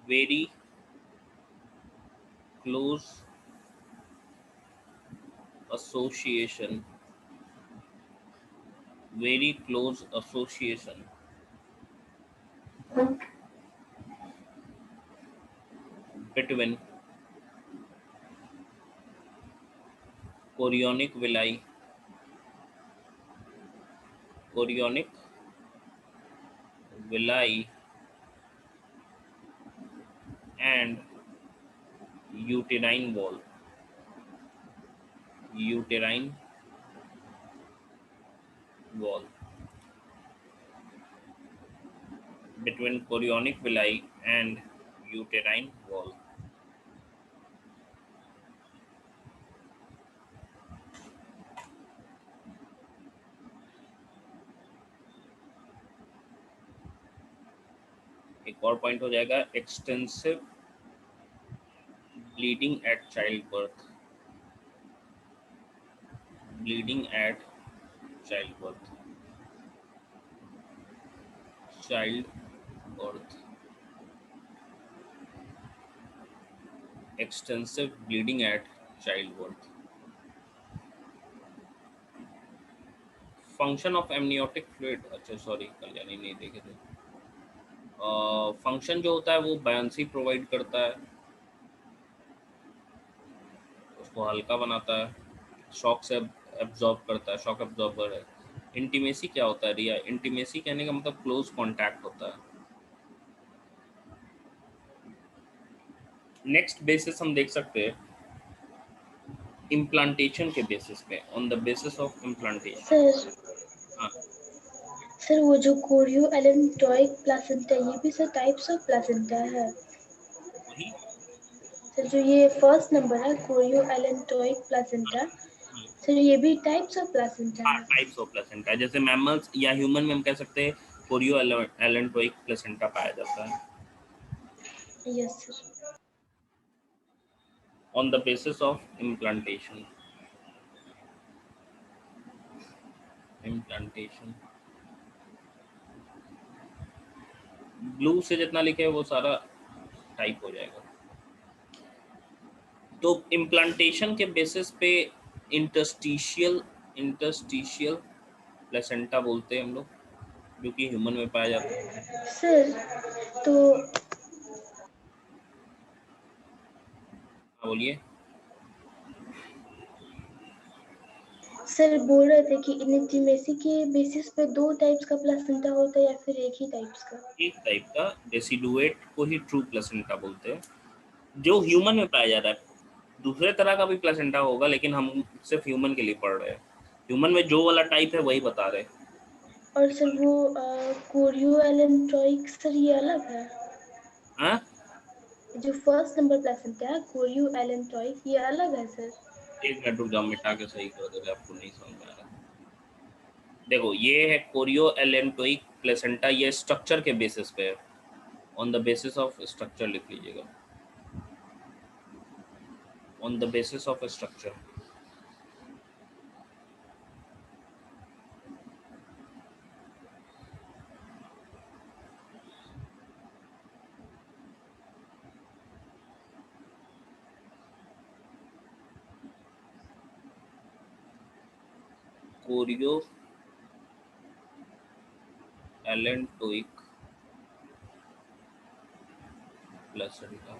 Very close association, very close association between chorionic villi, chorionic villi and uterine wall, uterine wall, between chorionic villi and uterine wall। एक और पॉइंट हो जाएगा extensive bleeding at child birth, bleeding at child birth, child birth, extensive bleeding at child birth. Function of amniotic fluid, अच्छा सॉरी कल्याणी नहीं देखे थे। फंक्शन जो होता है वो बायंसी प्रोवाइड करता है, उसको हल्का बनाता है, शॉक से एब्जॉर्ब करता है, शॉक एब्जॉर्बर है। इंटीमेसी क्या होता है रिया? इंटीमेसी कहने का मतलब क्लोज कांटेक्ट होता है। नेक्स्ट बेसिस हम देख सकते हैं इम्प्लांटेशन के बेसिस पे, on the basis of implantation. Sir हाँ सर वो जो कोरियो एलेंटोइक प्लासेंटा ये भी सर टाइप्स ऑफ प्लासेंटा है। वही। सर जो ये फर्स्ट नंबर है कोरियो एलेंटोइक प्लासेंटा, सर ये भी टाइप्स ऑफ प्लासेंटा हाँ है। टाइप्स ऑफ प्लेसेंटा, जैसे मैमल्स या ह्यूमन में हम कह सकते हैं कोरियो एलेंटोइक प्लेसेंटा पाया जाता है। Yes sir. On the basis of implantation, implantation blue से जितना लिखे वो सारा टाइप हो जाएगा। तो इम्प्लांटेशन के बेसिस पे इंटरस्टिशियल इंटरस्टिशियल प्लेसेंटा बोलते हैं हम लोग, जो कि ह्यूमन में पाया जाता है। सर तो हाँ बोलिए। सर बोल रहे थे कि इंटीमेसी के बेसिस पे दो टाइप्स का प्लासेंटा होता है या फिर एक ही टाइप्स का? एक टाइप का डेसिडुएट को ही ट्रू प्लेसेंटा बोलते हैं, जो ह्यूमन में पाया जा रहा है। दूसरे तरह का भी प्लेसेंटा होगा लेकिन हम सिर्फ ह्यूमन के लिए पढ़ रहे हैं, ह्यूमन में जो वाला टाइप है वही बता रहे हैं। और सर वो कोरियो एलेंटोइक सर ये अलग है? हाँ जो फर्स्ट नंबर प्लेसेंटा है कोरियो एलेंटोइक ये अलग है सर? एक मिनट रुक जाओ, मिटा के सही कर दे, आपको नहीं समझ में आ रहा। देखो ये है कोरियो एलेंटोइक प्लेसेंटा, ये स्ट्रक्चर के बेसिस पे है, on the basis of structure लिख लीजिएगा, on the basis of structure. Chorio allantoic placenta,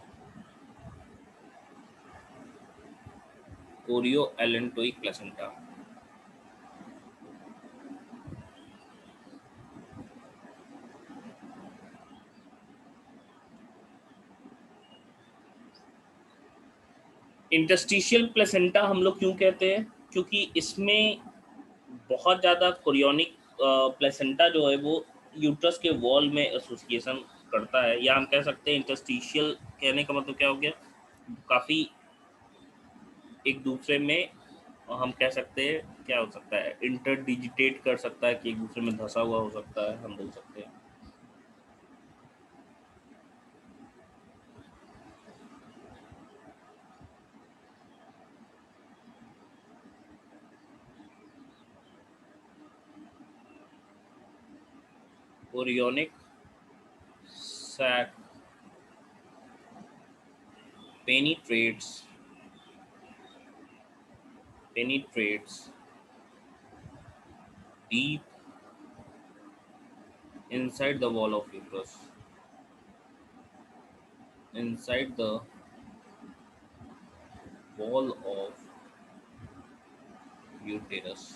chorio allantoic placenta. Interstitial placenta हम लोग क्यों कहते हैं? क्योंकि इसमें बहुत ज़्यादा कोरियोनिक प्लेसेंटा जो है वो यूट्रस के वॉल में एसोसिएशन करता है, या हम कह सकते हैं इंटरस्टिशियल कहने का मतलब क्या हो गया, काफ़ी एक दूसरे में, हम कह सकते हैं क्या हो सकता है, इंटरडिजिटेट कर सकता है, कि एक दूसरे में धंसा हुआ हो सकता है, हम बोल सकते हैं। Chorionic sac penetrates deep inside the wall of uterus, inside the wall of uterus।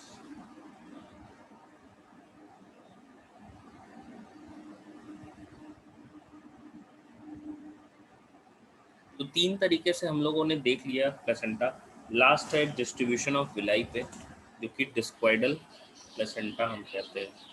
तो तीन तरीके से हम लोगों ने देख लिया प्लेसेंटा। लास्ट है डिस्ट्रीब्यूशन ऑफ विलाई पे, जो कि डिस्क्वाइडल प्लेसेंटा हम कहते हैं।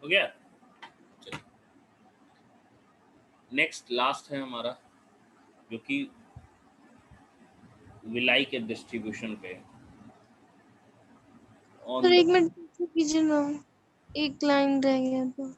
हो गया। नेक्स्ट लास्ट है हमारा, जो कि विलाई के डिस्ट्रीब्यूशन पे सर ऑन एक मिनट पीछे कीजिए ना, एक लाइन रह गया तो।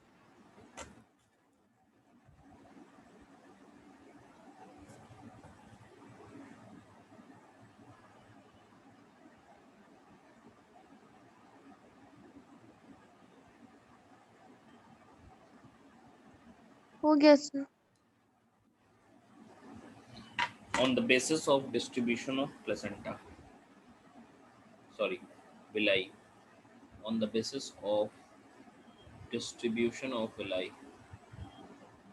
हो गया sir. on the basis of distribution of placenta, sorry, villi, on the basis of distribution of villi,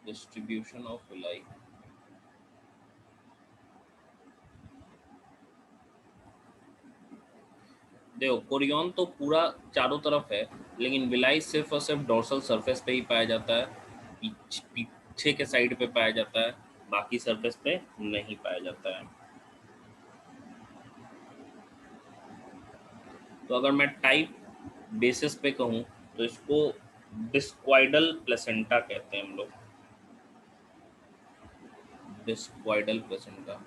distribution of villi, देखो कोरियन तो पूरा चारों तरफ है, लेकिन विलाई सिर्फ और सिर्फ डोर्सल सरफेस पे ही पाया जाता है, पीछे के साइड पे पाया जाता है, बाकी सरफेस पे नहीं पाया जाता है। तो अगर मैं टाइप बेसिस पे कहूँ तो इसको डिस्क्वाइडल प्लेसेंटा कहते हैं हम लोग, डिस्क्वाइडल प्लेसेंटा।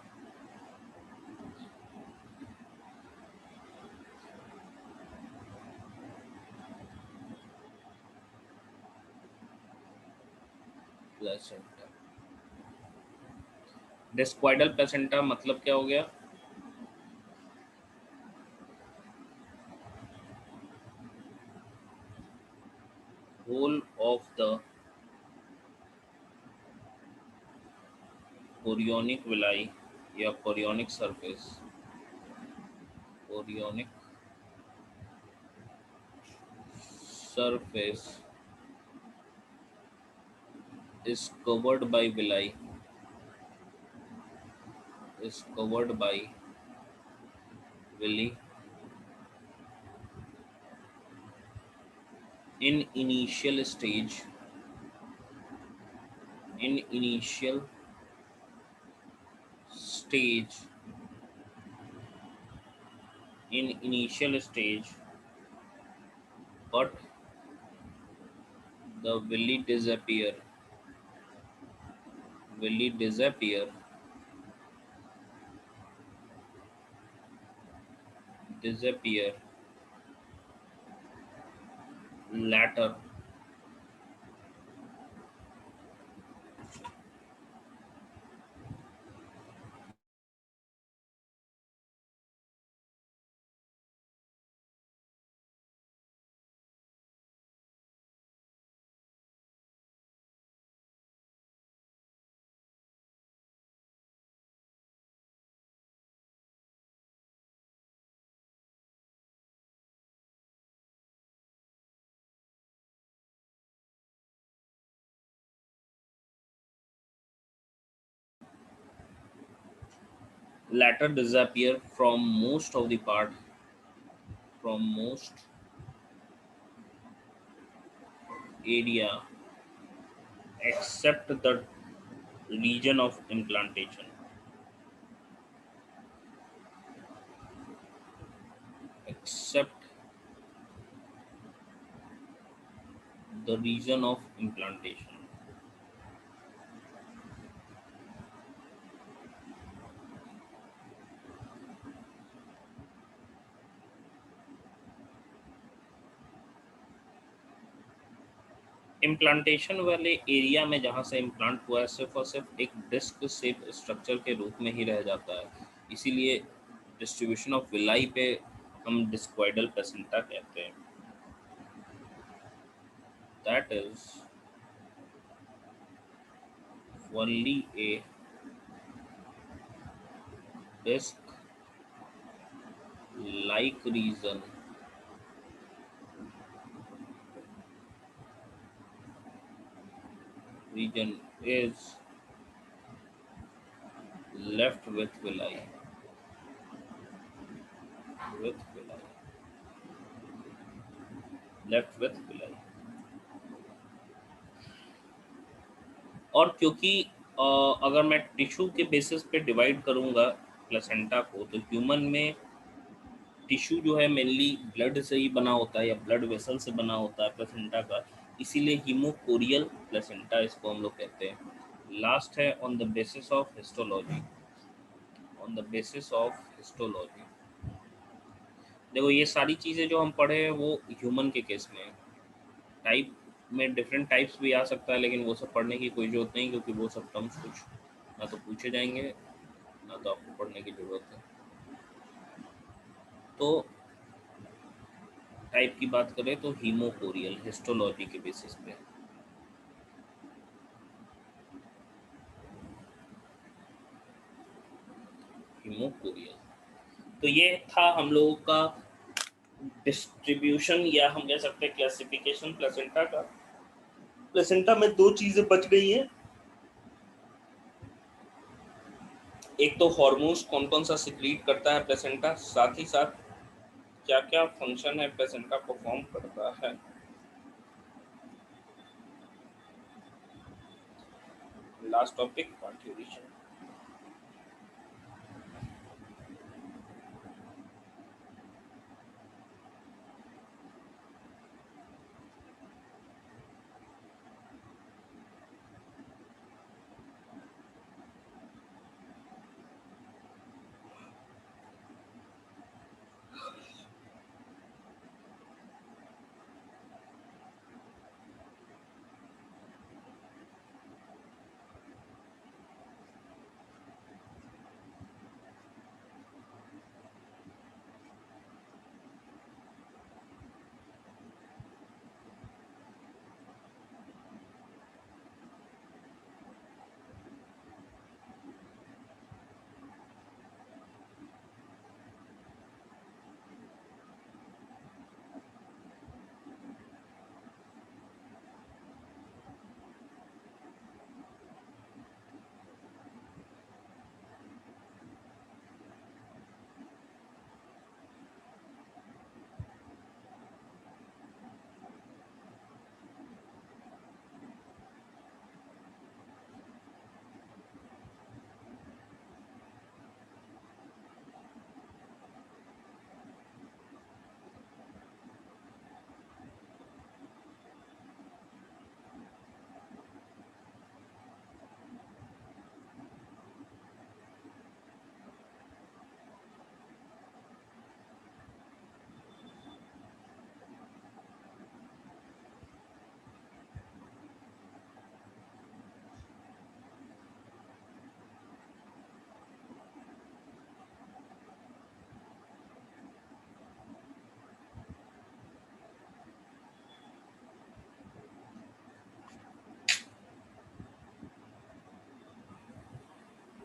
प्लेसेंटा, डिस्क्वाइडल प्लेसेंटा मतलब क्या हो गया? whole of the chorionic villi या chorionic surface, chorionic surface is covered by villi, is covered by villi in initial stage, in initial stage, in initial stage, but the villi disappear, villi disappear, disappear later, latter disappear from most of the part, from most area except the region of implantation, except the region of implantation. Implantation वाले एरिया में जहाँ से इम्प्लांट हुआ है सिर्फ और सिर्फ एक डिस्क शेप स्ट्रक्चर के रूप में ही रह जाता है, इसीलिए डिस्ट्रीब्यूशन ऑफ विलाई पे हम डिस्क्वाइडल प्लेसेंटा कहते हैं। That is only a disc like region is left with villi, with villi, left with villi। और क्योंकि अगर मैं टिश्यू के बेसिस पे डिवाइड करूंगा प्लेसेंटा को, तो ह्यूमन में टिश्यू जो है मेनली ब्लड से ही बना होता है या ब्लड वेसल से बना होता है प्लेसेंटा का, इसीलिए हीमोकोरियल प्लेसेंटा इसको हम लोग कहते हैं। लास्ट है on the basis of histology. On the basis of histology, देखो ये सारी चीज़ें जो हम पढ़े हैं वो ह्यूमन के केस में है। टाइप में डिफरेंट टाइप्स भी आ सकता है, लेकिन वो सब पढ़ने की कोई ज़रूरत नहीं, क्योंकि वो सब टर्म्स कुछ ना तो पूछे जाएंगे ना तो आपको पढ़ने की ज़रूरत है। तो टाइप की बात करें तो हीमोकोरियल हिस्टोलॉजी के बेसिस पे। हीमोकोरियल, तो ये था हम लोगों का डिस्ट्रीब्यूशन, या हम कह सकते हैं क्लासिफिकेशन प्लेसेंटा का। प्लेसेंटा में दो चीज़ें बच गई हैं, एक तो हार्मोन्स कौन कौन सा सिक्रीट करता है प्लेसेंटा, साथ ही साथ क्या क्या फंक्शन है प्लेसेंटा परफॉर्म करता है। Last topic parturition.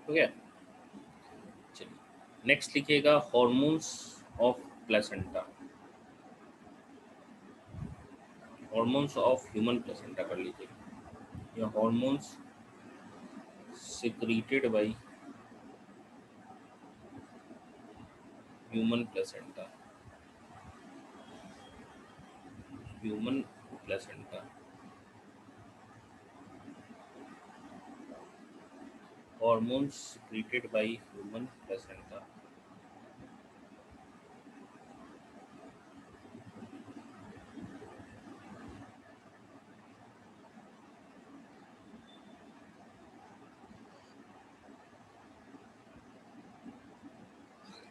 ठीक है, चलिए नेक्स्ट लिखिएगा hormones of placenta. Hormones of human placenta कर लीजिए, या hormones secreted by human placenta. Human placenta, hormones secreted by human placenta.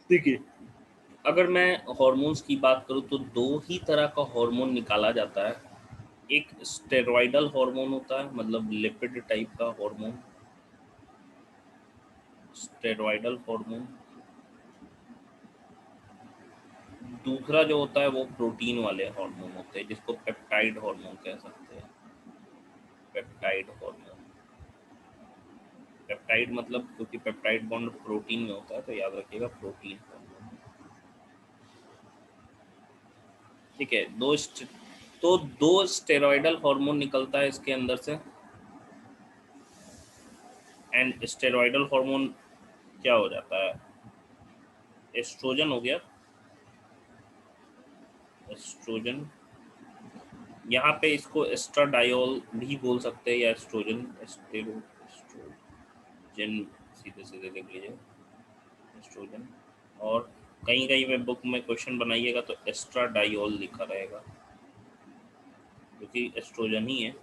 देखिए, अगर मैं हार्मोन्स की बात करूँ तो दो ही तरह का हार्मोन निकाला जाता है। एक स्टेरॉयडल हार्मोन होता है, मतलब लिपिड टाइप का हार्मोन, स्टेरॉयडल हार्मोन। दूसरा जो होता है वो प्रोटीन वाले हार्मोन होते हैं, जिसको पेप्टाइड हार्मोन कह सकते हैं। पेप्टाइड हार्मोन, पेप्टाइड मतलब क्योंकि पेप्टाइड बॉन्ड प्रोटीन में होता है तो याद रखिएगा प्रोटीन हार्मोन। ठीक है, तो दो स्टेरॉयडल हार्मोन निकलता है इसके अंदर से। एंड स्टेरॉयडल हार्मोन क्या हो जाता है, एस्ट्रोजन हो गया। एस्ट्रोजन, यहाँ पे इसको एस्ट्राडायोल भी बोल सकते हैं, या एस्ट्रोजन, एस्ट्रोजन सीधे सीधे लिख लीजिए एस्ट्रोजन। और कहीं कहीं पे बुक में क्वेश्चन बनाइएगा तो एस्ट्राडायोल लिखा रहेगा। क्योंकि एस्ट्रोजन ही है।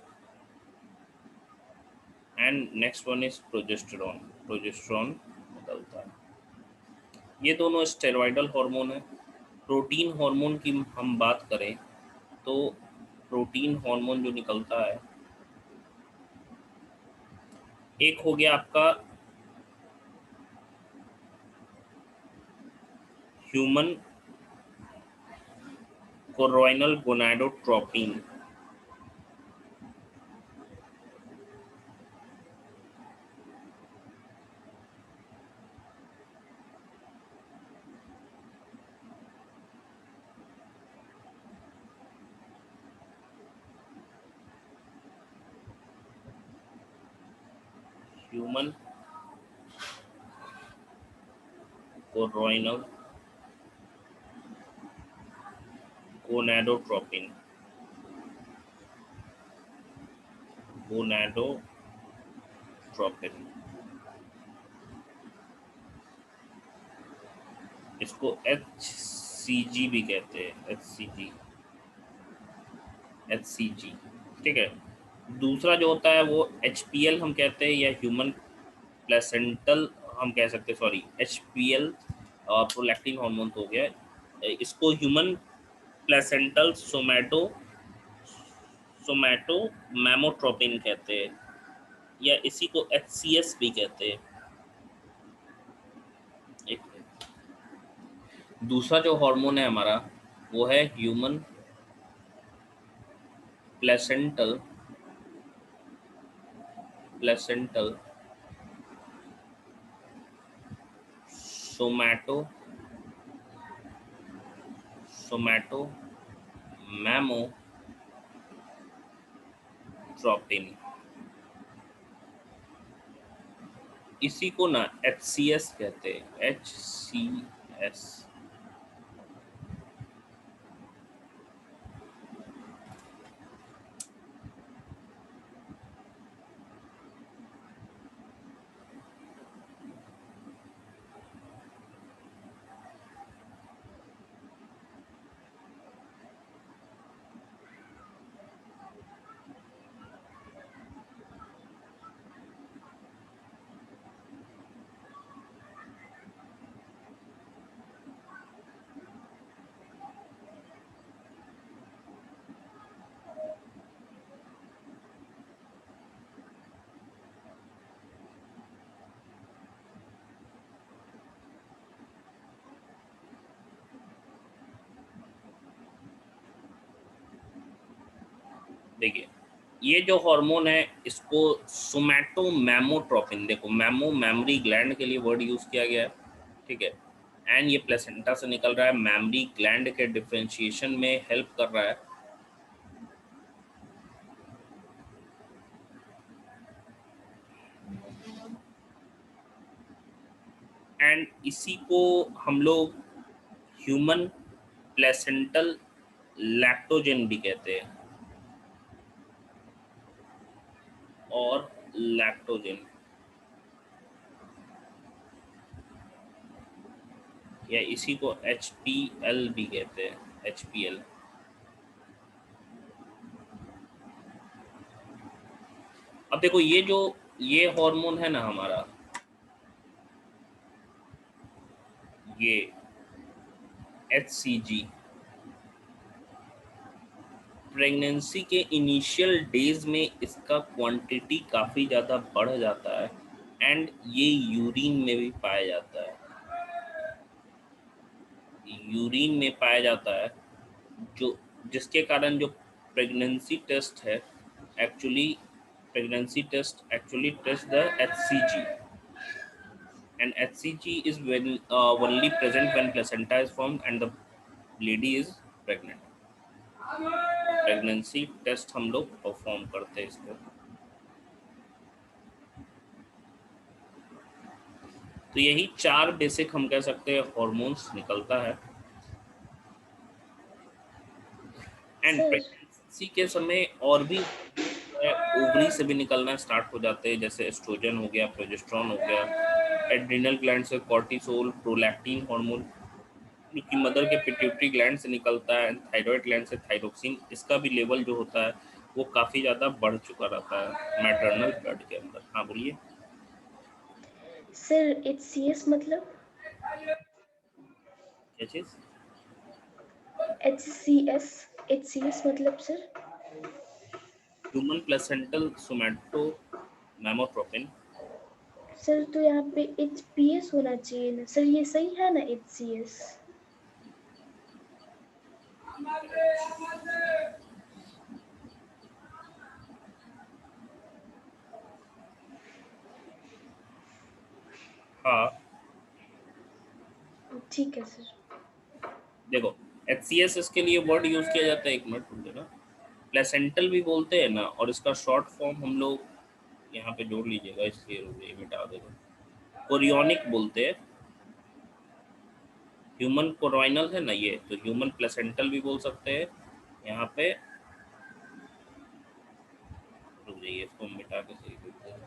And next one is progesterone, progesterone निकलता है। ये दोनों स्टेरॉयडल हार्मोन है। प्रोटीन हार्मोन की हम बात करें तो प्रोटीन हार्मोन जो निकलता है, एक हो गया आपका human chorionic gonadotropin, human chorionic gonadotropin, gonadotropin, इसको HCG भी कहते हैं, HCG, ठीक है। दूसरा जो होता है वो HPL हम कहते हैं, या ह्यूमन प्लेसेंटल हम कह सकते हैं, सॉरी HPL प्रोलैक्टिन हार्मोन तो हो गया। इसको ह्यूमन प्लेसेंटल सोमैटो मैमोट्रोपिन कहते हैं, या इसी को HCS भी कहते हैं। दूसरा जो हार्मोन है हमारा वो है ह्यूमन प्लेसेंटल सोमैटो मैमोट्रोपिन, इसी को ना HCS कहते हैं, HCS। देखिए ये जो हार्मोन है इसको सोमैटोमैमोट्रोपिन, देखो मैमो मेमोरी ग्लैंड के लिए वर्ड यूज किया गया है, ठीक है। एंड ये प्लेसेंटा से निकल रहा है, मेमोरी ग्लैंड के डिफरेंशिएशन में हेल्प कर रहा है। एंड इसी को हम लोग ह्यूमन प्लेसेंटल लैक्टोजन भी कहते हैं, और लैक्टोजन, या इसी को HPL भी कहते हैं, HPL। अब देखो ये हार्मोन है ना हमारा, ये HCG, प्रेगनेंसी के इनिशियल डेज में इसका क्वांटिटी काफ़ी ज़्यादा बढ़ जाता है एंड ये यूरिन में भी पाया जाता है, यूरिन में पाया जाता है, जो जिसके कारण जो प्रेगनेंसी टेस्ट है actually test the HCG, and HCG is only present when placenta is formed and the lady is pregnant। Pregnancy test हम लोग परफॉर्म करते हैं इसको। तो यही 4 बेसिक हम कह सकते हैं हार्मोन्स निकलता है। एंड प्रेगनेंसी के समय और भी ओवरी से भी निकलना स्टार्ट हो जाते हैं, जैसे एस्ट्रोजन हो गया, प्रोजेस्टेरॉन हो गया, एड्रिनल ग्लैंड से कॉर्टिसोल, प्रोलैक्टिन हार्मोन, जो कि मदर के पिट्यूटरी ग्लैंड से निकलता है, थायराइड ग्लैंड से थायरोक्सिन, इसका भी लेवल जो होता है वो काफ़ी ज़्यादा बढ़ चुका रहता है मैटरनल ब्लड के अंदर। हाँ बोलिए सर HCS मतलब? क्या चीज़? HCS मतलब sir? Human placental somatomammotropin. Sir तो यहाँ पे HPS होना चाहिए ना सर, ये सही है ना HCS? हाँ ठीक है सर। देखो HCS इसके लिए वर्ड यूज़ किया जाता है, एक मिनट रुक देना। प्लेसेंटल भी बोलते हैं ना, और इसका शॉर्ट फॉर्म हम लोग यहाँ पे जोड़ लीजिएगा, इसलिए रुक मिटा देगा, कोरियोनिक बोलते हैं। ह्यूमन कोरोइनल है ना ये, तो ह्यूमन प्लेसेंटल भी बोल सकते हैं यहाँ पे। रुक जाइए, इसको मिटा के सही लिखते हैं,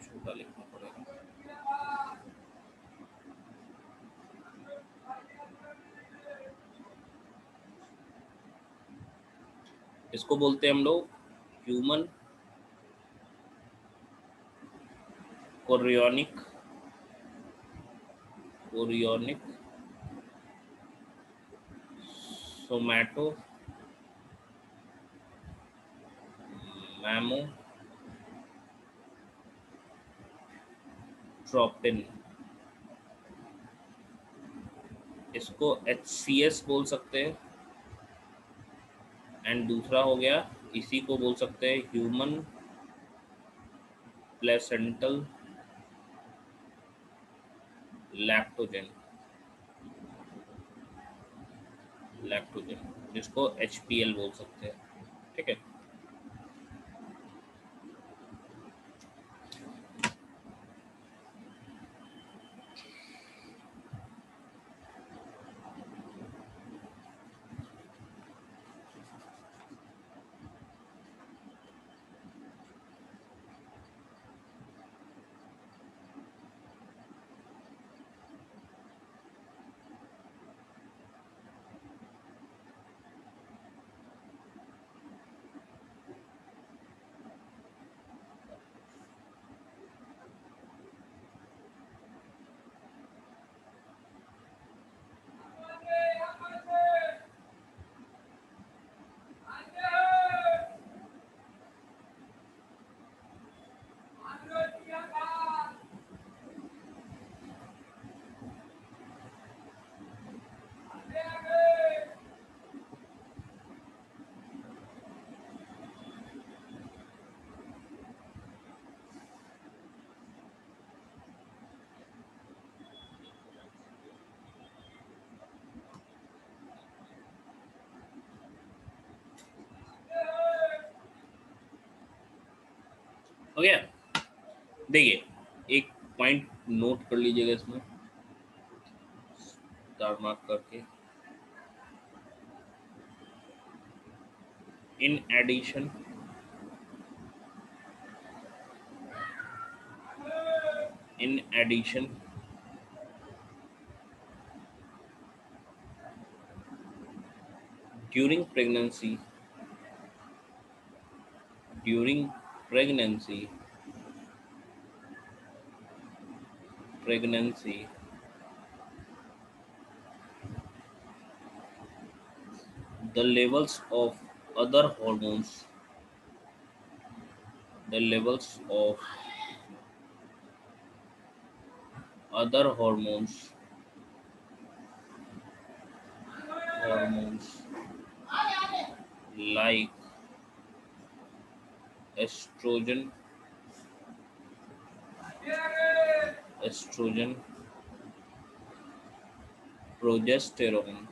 छोटा लिखना पड़ेगा। इसको बोलते हैं हम लोग ह्यूमन कोरियोनिक सोमैटो मैमोट्रोपिन, इसको HCS बोल सकते हैं। एंड दूसरा हो गया, इसी को बोल सकते हैं ह्यूमन प्लेसेंटल लैक्टोजन, जिसको HPL बोल सकते हैं। ठीक है, हो गया। देखिए एक पॉइंट नोट कर लीजिएगा इसमें, स्टार मार्क करके। In addition during pregnancy the levels of other hormones the levels of other hormones like estrogen progesterone,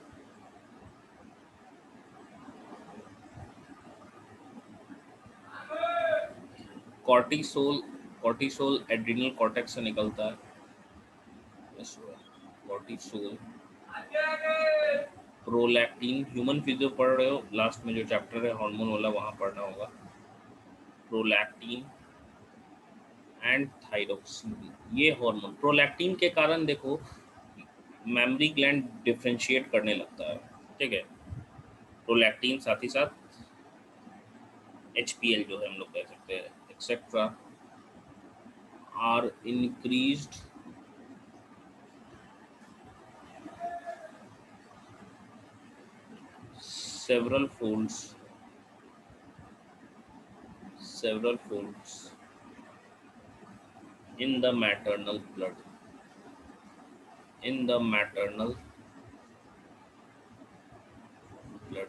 cortisol adrenal cortex से निकलता है। कॉर्टिसोल, प्रोलैक्टिन, ह्यूमन फिजियो पढ़ रहे हो, लास्ट में जो चैप्टर है हार्मोन वाला वहाँ पढ़ना होगा। प्रोलैक्टिन एंड थायरोक्सिन, ये हार्मोन प्रोलैक्टिन के कारण देखो मेमोरी ग्लैंड डिफरेंशिएट करने लगता है, ठीक है। प्रोलैक्टिन साथ ही साथ HPL जो है हम लोग कह सकते हैं etcetera are increased several folds in the maternal blood, in the maternal blood.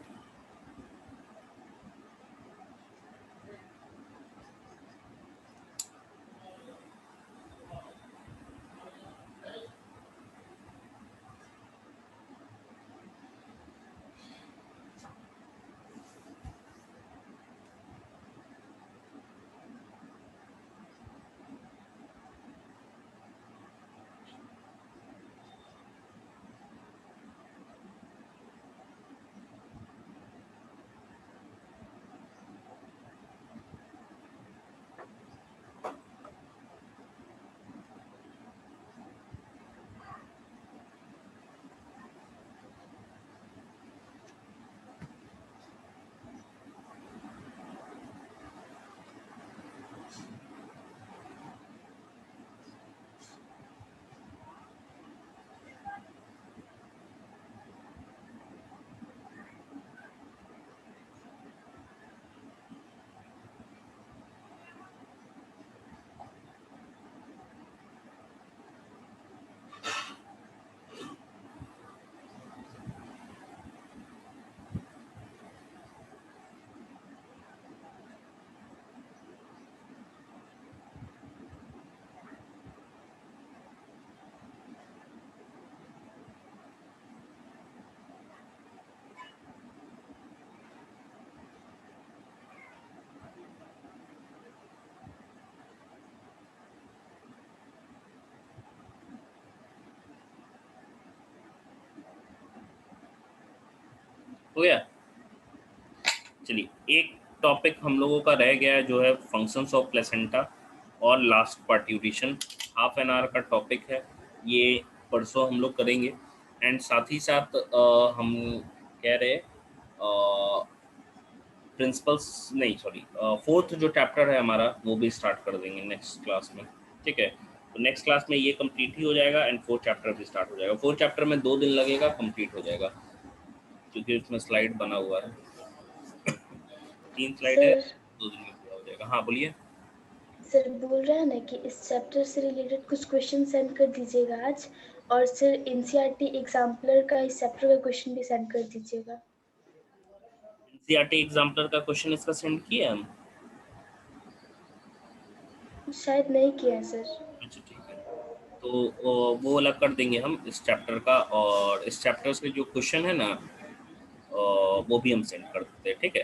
हो गया। चलिए, एक टॉपिक हम लोगों का रह गया है जो है फंक्शंस ऑफ प्लेसेंटा और last parturition. Half an hour का टॉपिक है, ये परसों हम लोग करेंगे। एंड साथ ही साथ हम कह रहे प्रिंसिपल्स नहीं, सॉरी, फोर्थ जो चैप्टर है हमारा वो भी स्टार्ट कर देंगे नेक्स्ट क्लास में, ठीक है। तो नेक्स्ट क्लास में ये कंप्लीट ही हो जाएगा एंड फोर्थ चैप्टर भी स्टार्ट हो जाएगा। फोर्थ चैप्टर में 2 दिन लगेगा, कंप्लीट हो जाएगा, क्योंकि उसमें स्लाइड बना हुआ है। 3 स्लाइड है, सर 2 दिन में पूरा हो जाएगा। हाँ बोलिए। सर बोल रहा है ना कि इस चैप्टर से रिलेटेड कुछ क्वेश्चन सेंड कर दीजिएगा आज, और सर एनसीईआरटी एग्जाम्पलर का इस चैप्टर का क्वेश्चन भी सेंड कर दीजिएगा। एनसीईआरटी एग्जाम्पलर का क्वेश्चन इसका सेंड किया हम? शायद नहीं किया है सर। अच्छा ठीक है, तो वो अलग कर देंगे हम इस चैप्टर का, और इस चैप्टर के जो क्वेश्चन है ना वो भी हम सेंड कर देते हैं, ठीक है।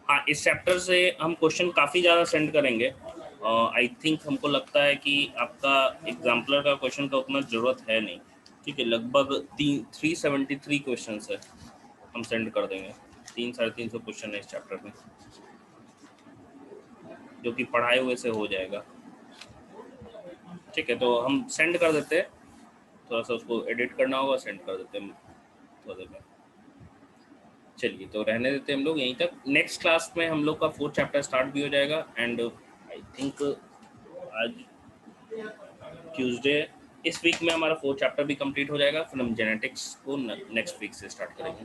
हाँ, इस चैप्टर से हम क्वेश्चन काफ़ी ज़्यादा सेंड करेंगे। आई थिंक हमको लगता है कि आपका एग्जाम्पलर का क्वेश्चन का उतना ज़रूरत है नहीं, ठीक है। लगभग 373 क्वेश्चन है, हम सेंड कर देंगे। 300-350 क्वेश्चन है इस चैप्टर में, जो कि पढ़ाए हुए से हो जाएगा, ठीक है। तो हम सेंड कर देते हैं, थोड़ा सा उसको एडिट करना होगा, सेंड कर देते हैं थोड़ा देर में। चलिए, तो रहने देते हैं हम लोग यहीं तक। नेक्स्ट क्लास में हम लोग का 4th चैप्टर स्टार्ट भी हो जाएगा एंड आई थिंक आज ट्यूसडे, इस वीक में हमारा 4th चैप्टर भी कंप्लीट हो जाएगा। फिर हम जेनेटिक्स को नेक्स्ट वीक से स्टार्ट करेंगे।